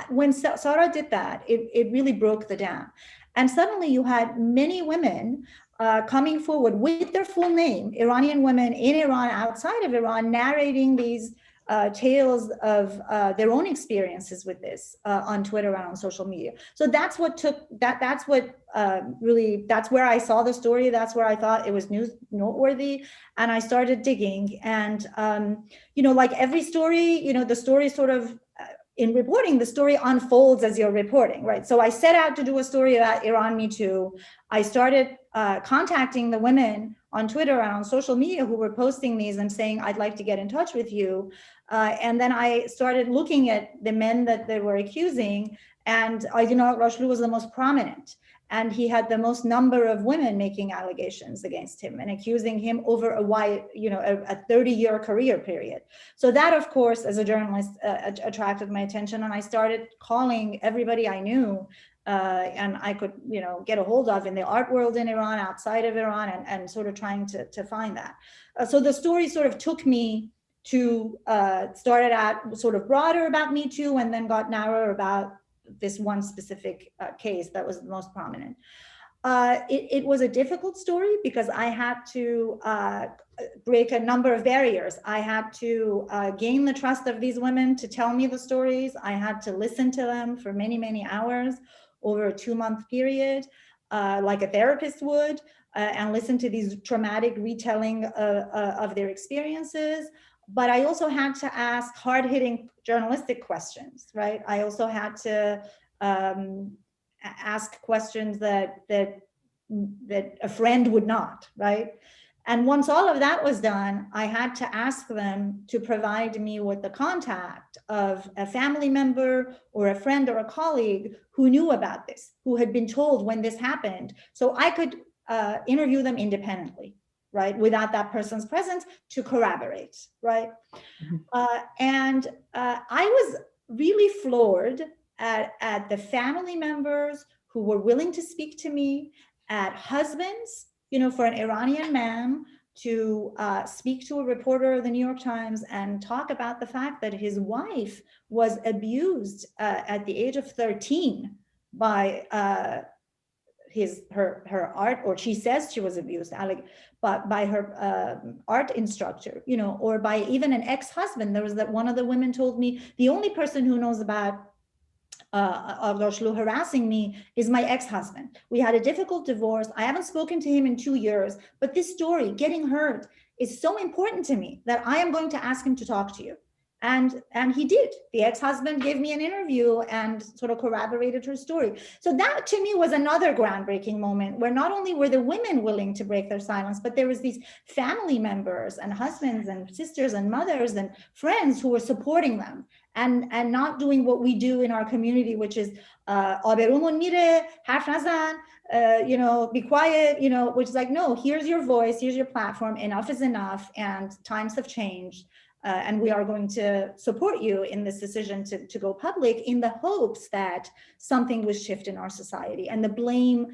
when Sara did that, it really broke the dam. And suddenly you had many women coming forward with their full name, Iranian women in Iran, outside of Iran, narrating these tales of their own experiences with this on Twitter and on social media. So that's what that's where I saw the story. That's where I thought it was noteworthy. And I started digging. And, you know, like every story, you know, the story sort of, in reporting, the story unfolds as you're reporting, right? So I set out to do a story about Iran Me Too. I started contacting the women on Twitter and on social media who were posting these and saying, I'd like to get in touch with you. And then I started looking at the men that they were accusing, and Aydin Aghlashlu was the most prominent. And he had the most number of women making allegations against him and accusing him over a 30-year career period. So that, of course, as a journalist, attracted my attention. And I started calling everybody I knew and I could, you know, get a hold of in the art world in Iran, outside of Iran, and sort of trying to find that. So the story sort of took me to, started out sort of broader about Me Too, and then got narrower about this one specific case that was the most prominent. It was a difficult story because I had to break a number of barriers. I had to gain the trust of these women to tell me the stories. I had to listen to them for many, many hours over a 2-month period, like a therapist would, and listen to these traumatic retelling of their experiences. But I also had to ask hard-hitting journalistic questions, right? I also had to ask questions that a friend would not, right? And once all of that was done, I had to ask them to provide me with the contact of a family member or a friend or a colleague who knew about this, who had been told when this happened, so I could interview them independently, right, without that person's presence to corroborate, right? And I was really floored at the family members who were willing to speak to me, at husbands, for an Iranian man to speak to a reporter of the New York Times and talk about the fact that his wife was abused at the age of 13 by her art, or she says she was abused, but by her art instructor, or by even an ex-husband. There was that one of the women told me, the only person who knows about Agashlu harassing me is my ex-husband. We had a difficult divorce. I haven't spoken to him in 2 years, but this story, getting hurt, is so important to me that I am going to ask him to talk to you. And he did. The ex-husband gave me an interview and sort of corroborated her story. So that to me was another groundbreaking moment, where not only were the women willing to break their silence, but there was these family members and husbands and sisters and mothers and friends who were supporting them and not doing what we do in our community, which is آبرومون میره, حرف نزن, be quiet, which is like, no, here's your voice, here's your platform, enough is enough, and times have changed. And we are going to support you in this decision to go public, in the hopes that something will shift in our society. And the blame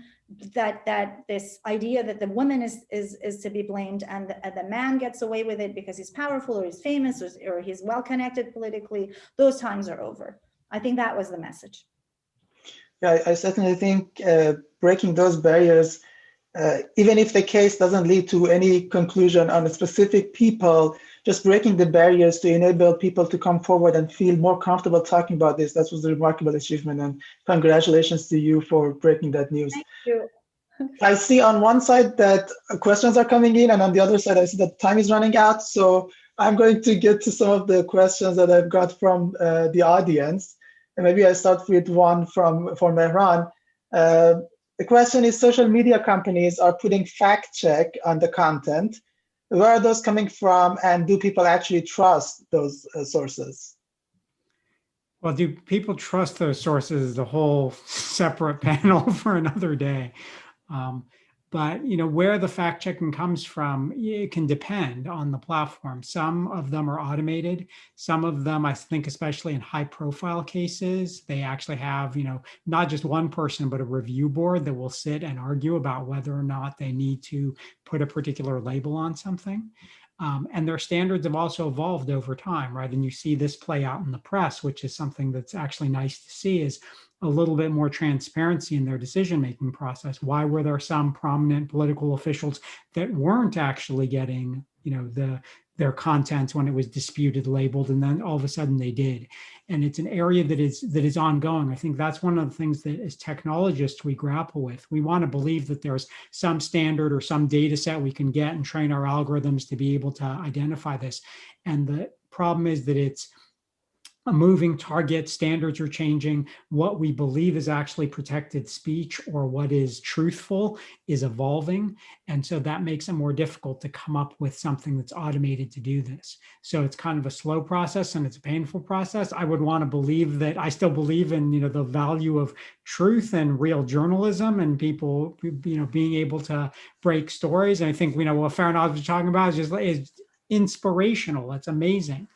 that this idea that the woman is to be blamed and the man gets away with it because he's powerful or he's famous or he's well connected politically, those times are over. I think that was the message. Yeah, I certainly think breaking those barriers, even if the case doesn't lead to any conclusion on a specific people, just breaking the barriers to enable people to come forward and feel more comfortable talking about this, that was a remarkable achievement, and congratulations to you for breaking that news. Thank you. I see on one side that questions are coming in, and on the other side, I see that time is running out. So I'm going to get to some of the questions that I've got from the audience. And maybe I start with one for Mehran. The question is, social media companies are putting fact check on the content. Where are those coming from, and do people actually trust those sources? Well, do people trust those sources is a whole separate panel for another day. But where the fact checking comes from, it can depend on the platform. Some of them are automated. Some of them, I think, especially in high profile cases, they actually have, not just one person, but a review board that will sit and argue about whether or not they need to put a particular label on something. And their standards have also evolved over time, right? And you see this play out in the press, which is something that's actually nice to see, is a little bit more transparency in their decision-making process. Why were there some prominent political officials that weren't actually getting, their content when it was disputed labeled, and then all of a sudden they did? And it's an area that is ongoing. I think that's one of the things that as technologists we grapple with. We want to believe that there's some standard or some data set we can get and train our algorithms to be able to identify this. And the problem is that it's a moving target. Standards are changing. What we believe is actually protected speech or what is truthful is evolving. And so that makes it more difficult to come up with something that's automated to do this. So it's kind of a slow process and it's a painful process. I would want to believe that I still believe in, the value of truth and real journalism and people, being able to break stories. And I think, what Farnaz was talking about is inspirational. It's amazing.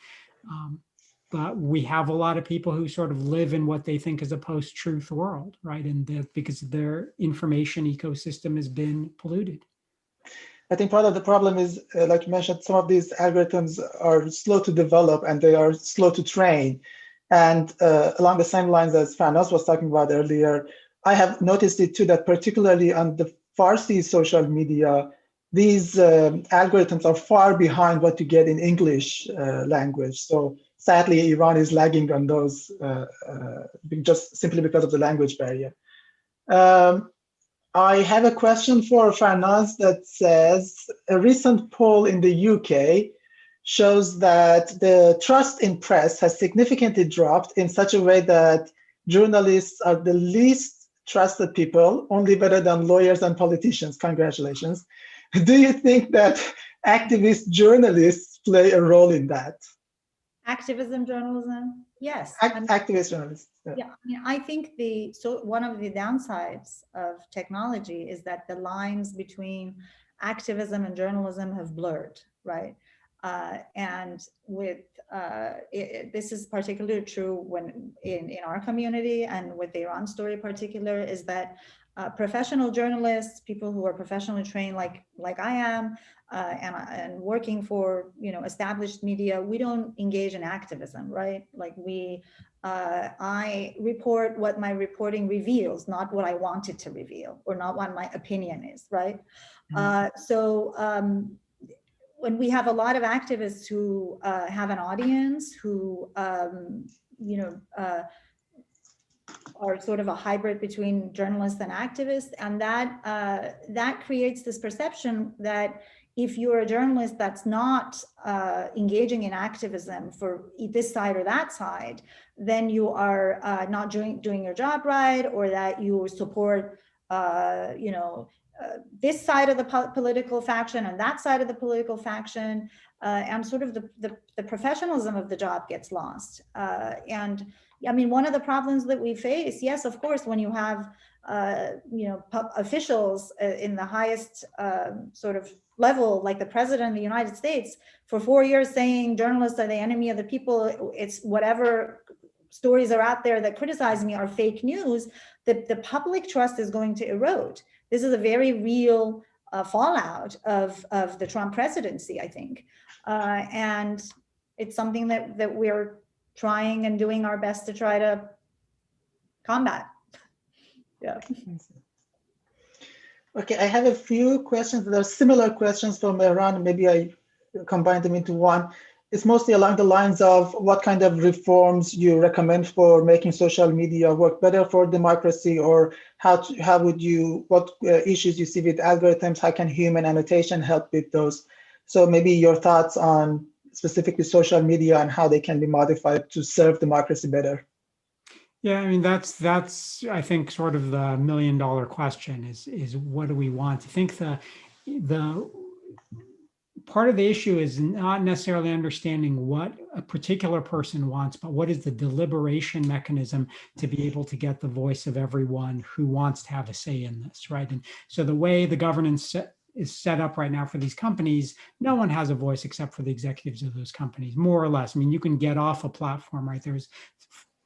But we have a lot of people who sort of live in what they think is a post-truth world, right? And because their information ecosystem has been polluted. I think part of the problem is, like you mentioned, some of these algorithms are slow to develop and they are slow to train. And along the same lines as Farnaz was talking about earlier, I have noticed it too, that particularly on the Farsi social media, these algorithms are far behind what you get in English language. So sadly, Iran is lagging on those just simply because of the language barrier. I have a question for Farnaz that says, a recent poll in the UK shows that the trust in press has significantly dropped in such a way that journalists are the least trusted people, only better than lawyers and politicians. Congratulations. do you think that activist journalists play a role in that? Activism journalism? Yes. Activist journalists. Yeah, I mean, I think one of the downsides of technology is that the lines between activism and journalism have blurred, right? And with this is particularly true when in our community, and with the Iran story in particular, is that professional journalists, people who are professionally trained like I am, and working for established media, we don't engage in activism, right? Like I report what my reporting reveals, not what I want it to reveal, or not what my opinion is, right? When we have a lot of activists who have an audience, who are sort of a hybrid between journalists and activists, and that creates this perception that if you're a journalist that's not engaging in activism for this side or that side, then you are not doing your job right, or that you support this side of the political faction and that side of the political faction, and sort of the professionalism of the job gets lost. And I mean, one of the problems that we face, yes, of course, when you have officials in the highest sort of level, like the president of the United States, for 4 years saying journalists are the enemy of the people, it's whatever stories are out there that criticize me are fake news, the public trust is going to erode. This is a very real fallout of the Trump presidency, I think. And it's something that we're trying and doing our best to try to combat. Yeah. Okay, I have a few questions that are similar questions from Iran. Maybe I combine them into one. It's mostly along the lines of what kind of reforms you recommend for making social media work better for democracy, or what issues you see with algorithms, how can human annotation help with those? So maybe your thoughts on specifically social media and how they can be modified to serve democracy better. Yeah, I mean, that's I think sort of the $1 million question is what do we want? I think the part of the issue is not necessarily understanding what a particular person wants, but what is the deliberation mechanism to be able to get the voice of everyone who wants to have a say in this, right? And so the way the governance is set up right now for these companies, no one has a voice except for the executives of those companies, more or less. I mean, you can get off a platform, right? There's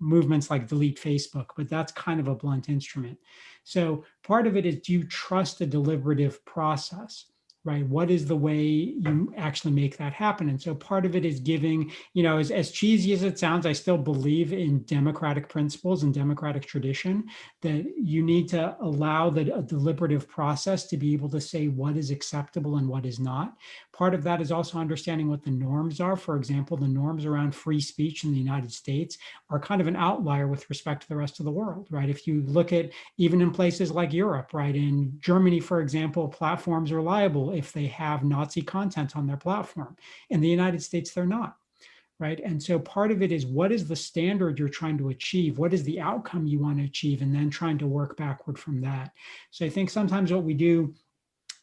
movements like delete Facebook, but that's kind of a blunt instrument. So part of it is, do you trust a deliberative process? Right? What is the way you actually make that happen? And so part of it is giving, as cheesy as it sounds, I still believe in democratic principles and democratic tradition, that you need to allow a deliberative process to be able to say what is acceptable and what is not. Part of that is also understanding what the norms are. For example, the norms around free speech in the United States are kind of an outlier with respect to the rest of the world, right? If you look at even in places like Europe, right? In Germany, for example, platforms are liable if they have Nazi content on their platform. In the United States, they're not, right? And so part of it is, what is the standard you're trying to achieve? What is the outcome you want to achieve? And then trying to work backward from that. So I think sometimes what we do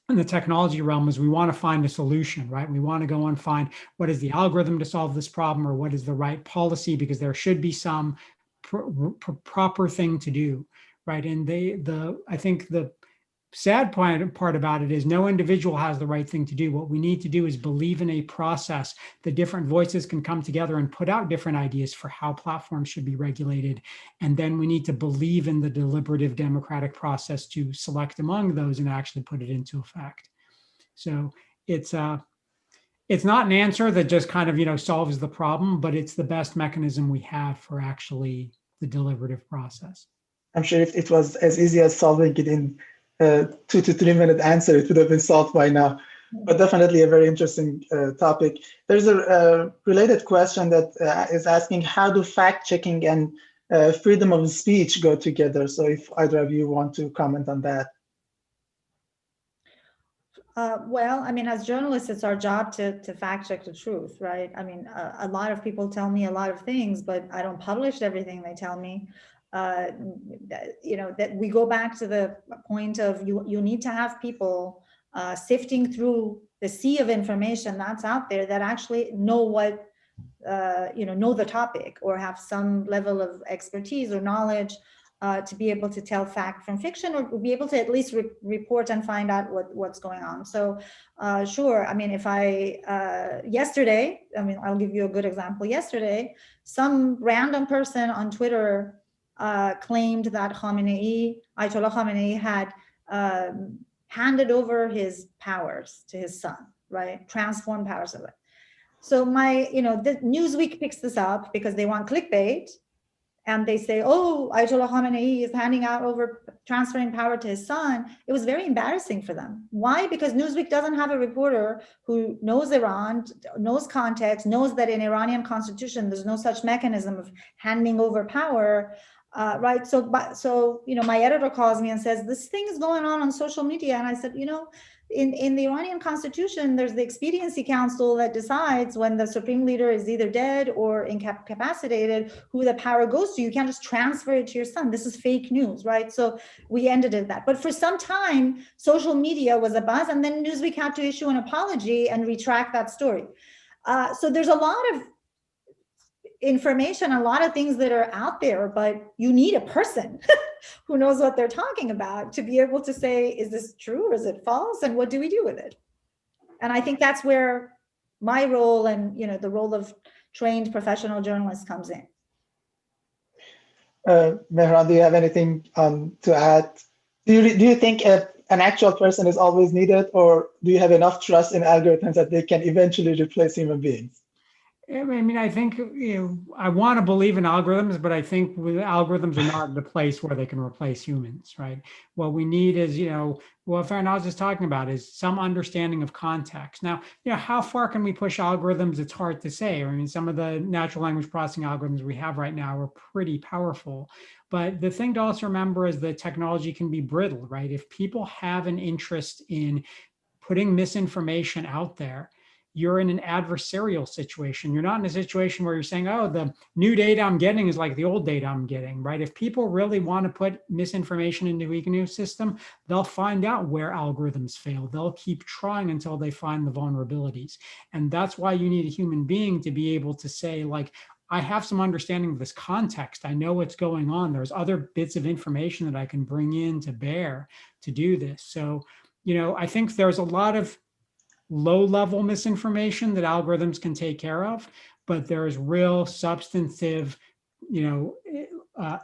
in the technology realm is we want to find a solution, right? We want to go and find what is the algorithm to solve this problem, or what is the right policy, because there should be some proper thing to do, right? And I think the sad part about it is no individual has the right thing to do. What we need to do is believe in a process. The different voices can come together and put out different ideas for how platforms should be regulated. And then we need to believe in the deliberative democratic process to select among those and actually put it into effect. So it's not an answer that just kind of, solves the problem, but it's the best mechanism we have for actually the deliberative process. I'm sure if it was as easy as solving it in 2 to 3 minute answer, it would have been solved by now. But definitely a very interesting topic. There's a related question that is asking, how do fact-checking and freedom of speech go together? So if either of you want to comment on that. Well, I mean, as journalists, it's our job to fact check the truth, right? I mean, a lot of people tell me a lot of things, but I don't publish everything they tell me. That we go back to the point of you need to have people sifting through the sea of information that's out there that actually know what, know the topic or have some level of expertise or knowledge to be able to tell fact from fiction, or be able to at least report and find out what's going on. So sure, I mean, if yesterday, I mean, I'll give you a good example. Yesterday, some random person on Twitter claimed that Ayatollah Khamenei had handed over his powers to his son, right? Transformed powers of it. So the Newsweek picks this up because they want clickbait. And they say, oh, Ayatollah Khamenei is handing out over transferring power to his son. It was very embarrassing for them. Why? Because Newsweek doesn't have a reporter who knows Iran, knows context, knows that in Iranian constitution, there's no such mechanism of handing over power, right? So, my editor calls me and says, this thing is going on social media. And I said, in the Iranian constitution, there's the expediency council that decides when the supreme leader is either dead or incapacitated, who the power goes to. You can't just transfer it to your son. This is fake news, right? So we ended at that. But for some time, social media was a buzz, and then Newsweek had to issue an apology and retract that story. So there's a lot of information, a lot of things that are out there, but you need a person who knows what they're talking about to be able to say, is this true or is it false? And what do we do with it? And I think that's where my role and the role of trained professional journalists comes in. Mehran, do you have anything to add? Do you think an actual person is always needed, or do you have enough trust in algorithms that they can eventually replace human beings? I mean, I think I want to believe in algorithms, but I think algorithms are not the place where they can replace humans, right? What we need is, what Farnaz is talking about is some understanding of context. Now, how far can we push algorithms? It's hard to say. I mean, some of the natural language processing algorithms we have right now are pretty powerful. But the thing to also remember is that technology can be brittle, right? If people have an interest in putting misinformation out there, you're in an adversarial situation. You're not in a situation where you're saying, oh, the new data I'm getting is like the old data I'm getting, right? If people really want to put misinformation into the ecosystem, they'll find out where algorithms fail. They'll keep trying until they find the vulnerabilities. And that's why you need a human being to be able to say, like, I have some understanding of this context. I know what's going on. There's other bits of information that I can bring in to bear to do this. So, I think there's a lot of low-level misinformation that algorithms can take care of, but there's real substantive,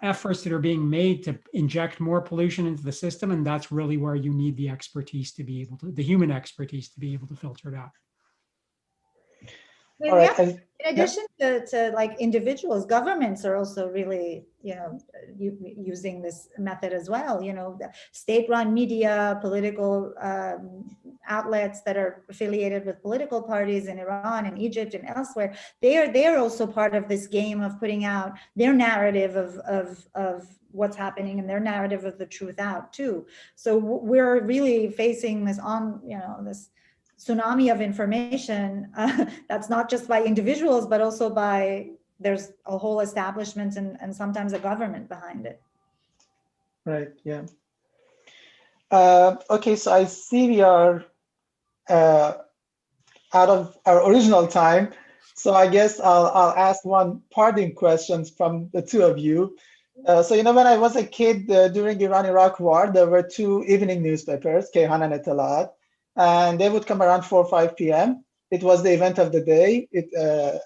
efforts that are being made to inject more pollution into the system, and that's really where you need the expertise to be able to, the human expertise to be able to filter it out. All right. In addition to like individuals, governments are also really, using this method as well. State-run media, political outlets that are affiliated with political parties in Iran and Egypt and elsewhere, they're also part of this game of putting out their narrative of what's happening and their narrative of the truth out too. So we're really facing this this tsunami of information that's not just by individuals, but also there's a whole establishment and sometimes a government behind it. Right, yeah. Okay, so I see we are out of our original time. So I guess I'll ask one parting question from the two of you. So, when I was a kid during Iran-Iraq war, there were two evening newspapers, Kayhan and Etalat, and they would come around 4 or 5 p.m. It was the event of the day,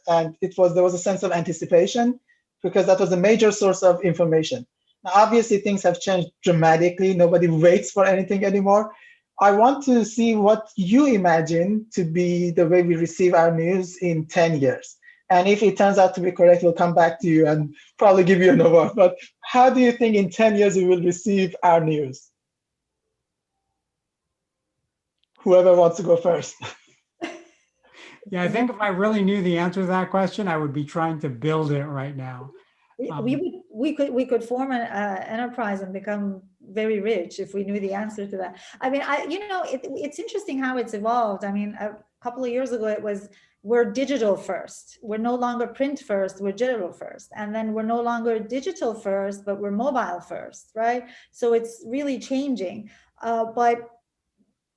and there was a sense of anticipation because that was a major source of information. Now, obviously, things have changed dramatically. Nobody waits for anything anymore. I want to see what you imagine to be the way we receive our news in 10 years. And if it turns out to be correct, we'll come back to you and probably give you an award. But how do you think in 10 years we will receive our news? Whoever wants to go first. Yeah, I think if I really knew the answer to that question, I would be trying to build it right now. We could form an enterprise and become very rich if we knew the answer to that. I mean, it's interesting how it's evolved. I mean, a couple of years ago, we're digital first. We're no longer print first, we're digital first. And then we're no longer digital first, but we're mobile first, right? So it's really changing. But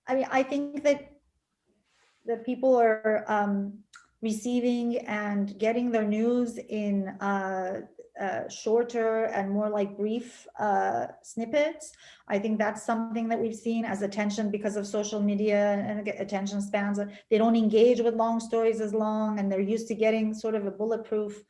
I mean, I think that people are receiving and getting their news in shorter and more like brief snippets. I think that's something that we've seen as attention because of social media and attention spans. They don't engage with long stories as long, and they're used to getting sort of a bulletproof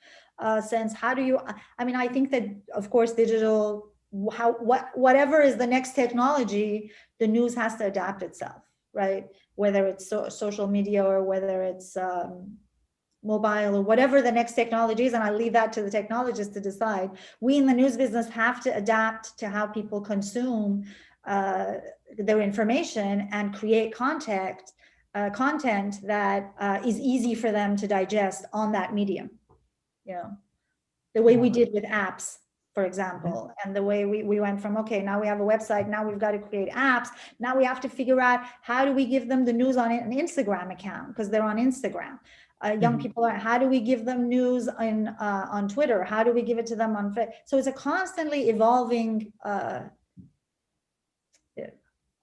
sense. How do you, I mean, I think that of course digital, whatever is the next technology, the news has to adapt itself, right? Whether it's social media or whether it's mobile or whatever the next technology is, and I leave that to the technologists to decide. We in the news business have to adapt to how people consume their information and create content that is easy for them to digest on that medium. You know, the way we did with apps, for example, and the way we went from, okay, now we have a website, now we've got to create apps, now we have to figure out how do we give them the news on an Instagram account because they're on Instagram. Young people are, how do we give them news on Twitter? How do we give it to them on Facebook? So it's a constantly evolving,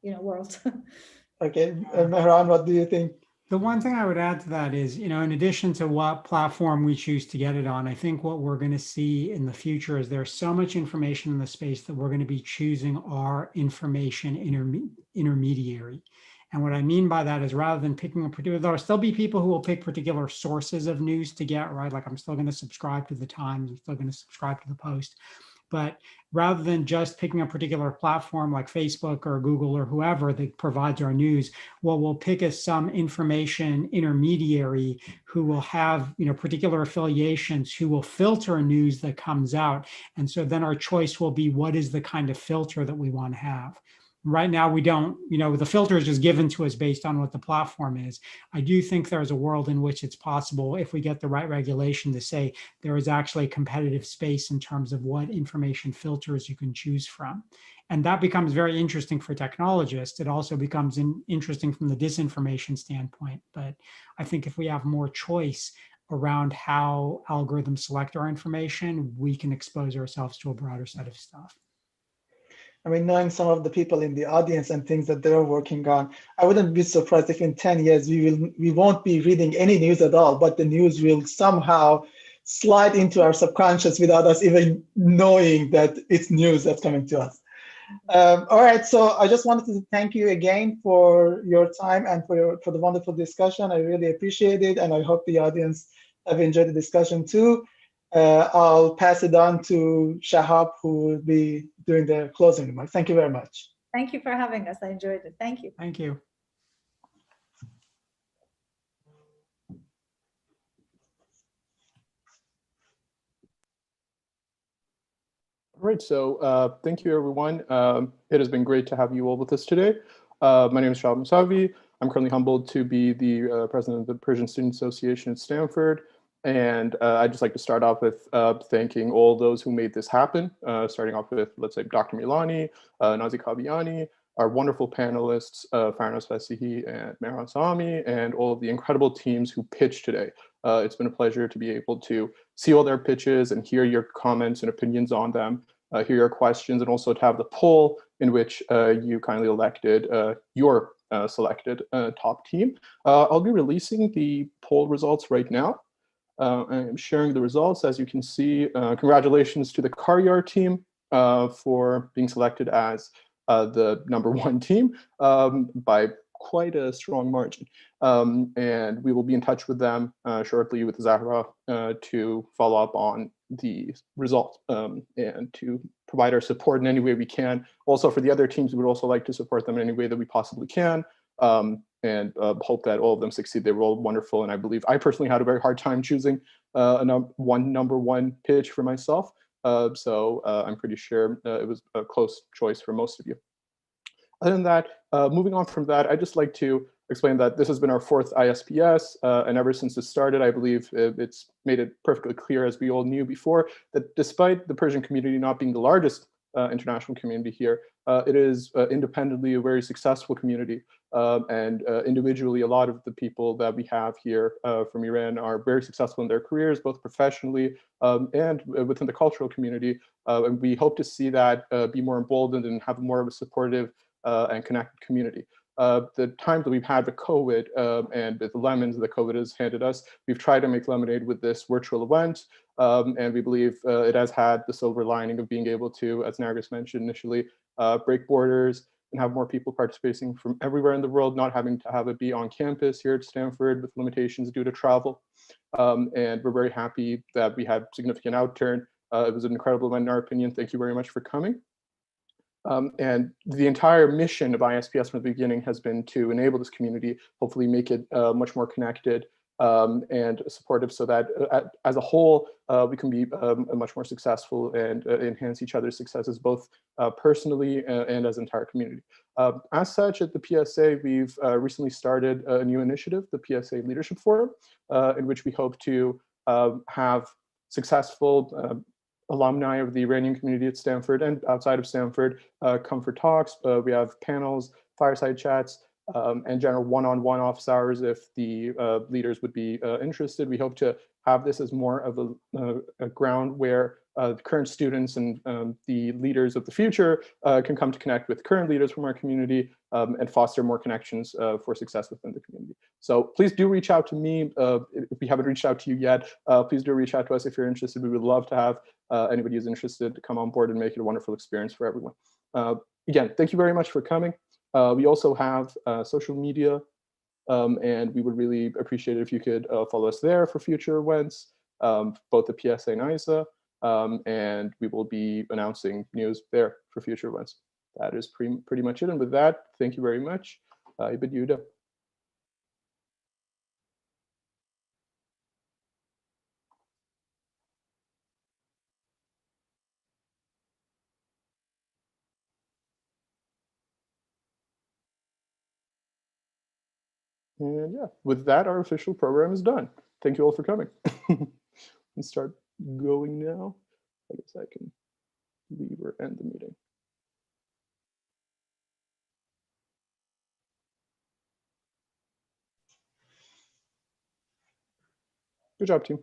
world. Okay, Mehran, what do you think? The one thing I would add to that is, in addition to what platform we choose to get it on, I think what we're going to see in the future is there's so much information in the space that we're going to be choosing our information intermediary. And what I mean by that is rather than picking a particular, there'll still be people who will pick particular sources of news to get, right? Like I'm still going to subscribe to the Times, I'm still going to subscribe to the Post. But rather than just picking a particular platform like Facebook or Google or whoever that provides our news, what we'll pick is some information intermediary who will have, particular affiliations, who will filter news that comes out. And so then our choice will be, what is the kind of filter that we want to have? Right now, we don't, the filter is just given to us based on what the platform is. I do think there's a world in which it's possible, if we get the right regulation, to say there is actually a competitive space in terms of what information filters you can choose from. And that becomes very interesting for technologists. It also becomes interesting from the disinformation standpoint. But I think if we have more choice around how algorithms select our information, we can expose ourselves to a broader set of stuff. I mean, knowing some of the people in the audience and things that they're working on, I wouldn't be surprised if in 10 years we won't be reading any news at all, but the news will somehow slide into our subconscious without us even knowing that it's news that's coming to us. All right, so I just wanted to thank you again for your time and for the wonderful discussion. I really appreciate it, and I hope the audience have enjoyed the discussion too. I'll pass it on to Shahab, who will be doing the closing remarks. Thank you very much. Thank you for having us. I enjoyed it. Thank you. Thank you. All right, so thank you, everyone. It has been great to have you all with us today. My name is Shahab Musavi. I'm currently humbled to be the president of the Persian Student Association at Stanford. And I'd just like to start off with thanking all those who made this happen, starting off with, let's say, Dr. Milani, Nazi Kaviani, our wonderful panelists, Farnaz Fasihi and Mehran Sami, and all of the incredible teams who pitched today. It's been a pleasure to be able to see all their pitches and hear your comments and opinions on them, hear your questions, and also to have the poll in which you kindly elected your selected top team. I'll be releasing the poll results right now. I'm sharing the results. As you can see, congratulations to the Karar team for being selected as the #1 team by quite a strong margin. And we will be in touch with them shortly with Zahra to follow up on the results and to provide our support in any way we can. Also for the other teams, we would also like to support them in any way that we possibly can. And hope that all of them succeed. They were all wonderful, and I believe I personally had a very hard time choosing a #1 pitch for myself. So I'm pretty sure it was a close choice for most of you. Other than that, moving on from that, I'd just like to explain that this has been our 4th ISPS, and ever since it started, I believe it's made it perfectly clear, as we all knew before, that despite the Persian community not being the largest international community here, it is independently a very successful community. And individually, a lot of the people that we have here from Iran are very successful in their careers, both professionally and within the cultural community. And we hope to see that be more emboldened and have more of a supportive and connected community. the times that we've had with COVID and with the lemons that COVID has handed us, we've tried to make lemonade with this virtual event. And we believe it has had the silver lining of being able to, as Nargis mentioned initially, break borders and have more people participating from everywhere in the world, not having to have it be on campus here at Stanford with limitations due to travel. And we're very happy that we had significant outturn. It was an incredible event in our opinion. Thank you very much for coming. And the entire mission of ISPS from the beginning has been to enable this community, hopefully make it much more connected and supportive so that as a whole, we can be much more successful and enhance each other's successes, both personally and as an entire community. As such, at the PSA, we've recently started a new initiative, the PSA Leadership Forum, in which we hope to have successful alumni of the Iranian community at Stanford and outside of Stanford come for talks. We have panels, fireside chats, and general one-on-one office hours if the leaders would be interested. We hope to have this as more of a ground where the current students and the leaders of the future can come to connect with current leaders from our community and foster more connections for success within the community. So please do reach out to me. If we haven't reached out to you yet, please do reach out to us if you're interested. We would love to have anybody who's interested to come on board and make it a wonderful experience for everyone. Again, thank you very much for coming. We also have social media, and we would really appreciate it if you could follow us there for future events, both the PSA and ISA, and we will be announcing news there for future events. That is pretty much it. And with that, thank you very much. I bid you adieu. And yeah, with that, our official program is done. Thank you all for coming. Let's start going now. I guess I can leave or end the meeting. Good job, team.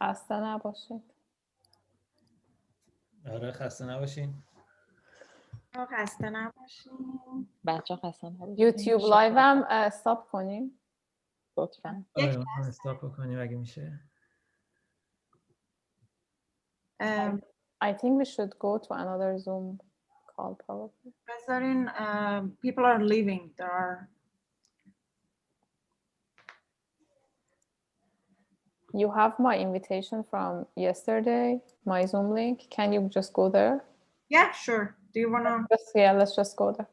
خسته نباشید. آره خسته نباشین. خسته نباشین. بچه خسته نباشین. یوتیوب لایو هم استاپ کنیم لطفا. آره ما استاپ کنیم اگه میشه. I think we should go to another Zoom call probably. بذارین people are leaving. There are. You have my invitation from yesterday, my Zoom link. Can you just go there? Yeah, sure. Do you want to? Yeah, let's just go there.